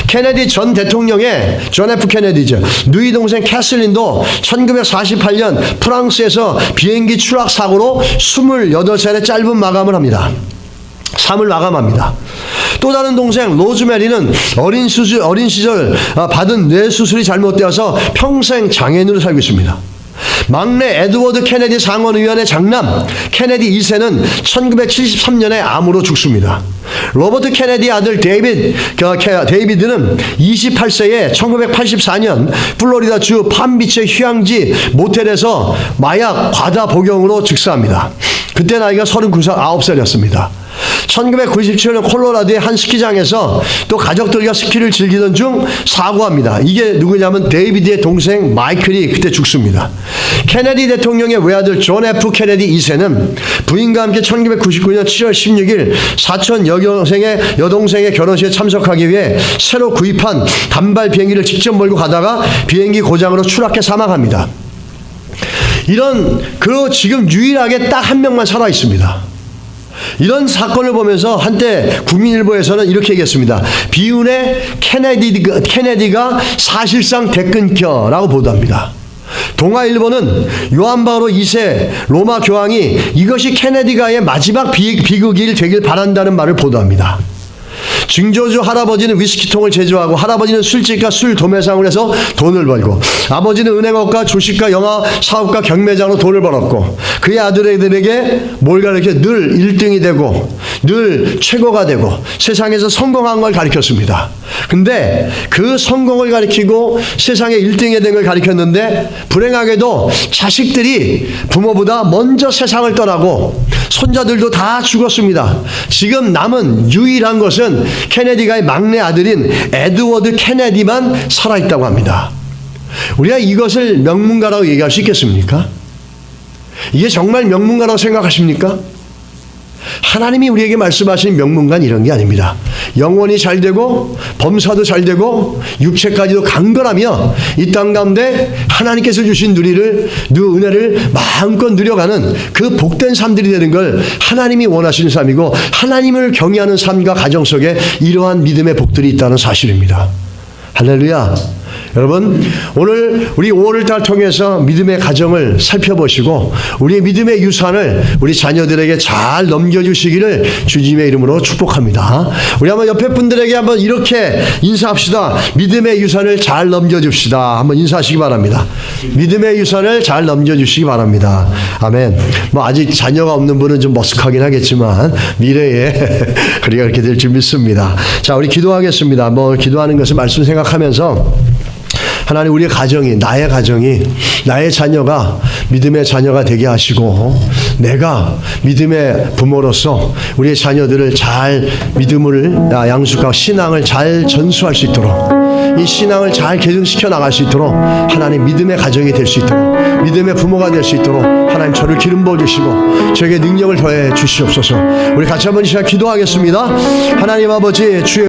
케네디 전 대통령의 존 F 케네디죠. 누이 동생 캐슬린도 1948년 프랑스에서 비행기 추락 사고로 28살의 짧은 마감을 합니다. 삶을 마감합니다. 또 다른 동생 로즈메리는 어린 시절 받은 뇌 수술이 잘못되어서 평생 장애인으로 살고 있습니다. 막내 에드워드 케네디 상원의원의 장남 케네디 2세는 1973년에 암으로 죽습니다. 로버트 케네디 아들 데이비드는 28세에 1984년 플로리다주 팜비치의 휴양지 모텔에서 마약 과다 복용으로 즉사합니다. 그때 나이가 39살이었습니다. 1997년 콜로라도의 한 스키장에서 또 가족들과 스키를 즐기던 중 사고합니다. 이게 누구냐면 데이비드의 동생 마이클이 그때 죽습니다. 케네디 대통령의 외아들 존 F 케네디 2세는 부인과 함께 1999년 7월 16일 사촌 여동생의 결혼식에 참석하기 위해 새로 구입한 단발 비행기를 직접 몰고 가다가 비행기 고장으로 추락해 사망합니다. 지금 유일하게 딱 한 명만 살아 있습니다. 이런 사건을 보면서 한때 국민일보에서는 이렇게 얘기했습니다. 비운의 케네디가 사실상 대끈켜라고 보도합니다. 동아일보는 요한 바오로 2세 로마 교황이 이것이 케네디가의 마지막 비극일 되길 바란다는 말을 보도합니다. 증조주 할아버지는 위스키통을 제조하고 할아버지는 술집과 술 도매상을 해서 돈을 벌고 아버지는 은행업과 주식과 영화 사업과 경매장으로 돈을 벌었고 그의 아들에게 뭘 가르쳐 늘 1등이 되고 늘 최고가 되고 세상에서 성공한 걸 가르쳤습니다. 근데 그 성공을 가르치고 세상에 1등이 된 걸 가르쳤는데 불행하게도 자식들이 부모보다 먼저 세상을 떠나고 손자들도 다 죽었습니다. 지금 남은 유일한 것은 케네디가의 막내 아들인 에드워드 케네디만 살아있다고 합니다. 우리가 이것을 명문가라고 얘기할 수 있겠습니까? 이게 정말 명문가라고 생각하십니까? 하나님이 우리에게 말씀하신 명문가는 이런 게 아닙니다. 영혼이 잘 되고 범사도 잘 되고 육체까지도 강건하며 이 땅 가운데 하나님께서 주신 은혜를 마음껏 누려가는 그 복된 삶들이 되는 걸 하나님이 원하시는 삶이고 하나님을 경외하는 삶과 가정 속에 이러한 믿음의 복들이 있다는 사실입니다. 할렐루야. 여러분 오늘 우리 5월달 통해서 믿음의 가정을 살펴보시고 우리의 믿음의 유산을 우리 자녀들에게 잘 넘겨주시기를 주님의 이름으로 축복합니다. 우리 한번 옆에 분들에게 한번 이렇게 인사합시다. 믿음의 유산을 잘 넘겨줍시다. 한번 인사하시기 바랍니다. 믿음의 유산을 잘 넘겨주시기 바랍니다. 아멘. 아직 자녀가 없는 분은 좀 머쓱하긴 하겠지만 미래에 우리가 그렇게 될 줄 믿습니다. 자, 우리 기도하겠습니다. 기도하는 것을 말씀 생각하면서 하나님 우리의 가정이 나의 자녀가 믿음의 자녀가 되게 하시고 내가 믿음의 부모로서 우리의 자녀들을 잘 믿음을 양육하고 신앙을 잘 전수할 수 있도록 이 신앙을 잘 개선시켜 나갈 수 있도록 하나님 믿음의 가정이 될 수 있도록 믿음의 부모가 될 수 있도록 하나님 저를 기름 부어 주시고 저에게 능력을 더해 주시옵소서. 우리 같이 한번 이 시간 기도하겠습니다. 하나님 아버지 주의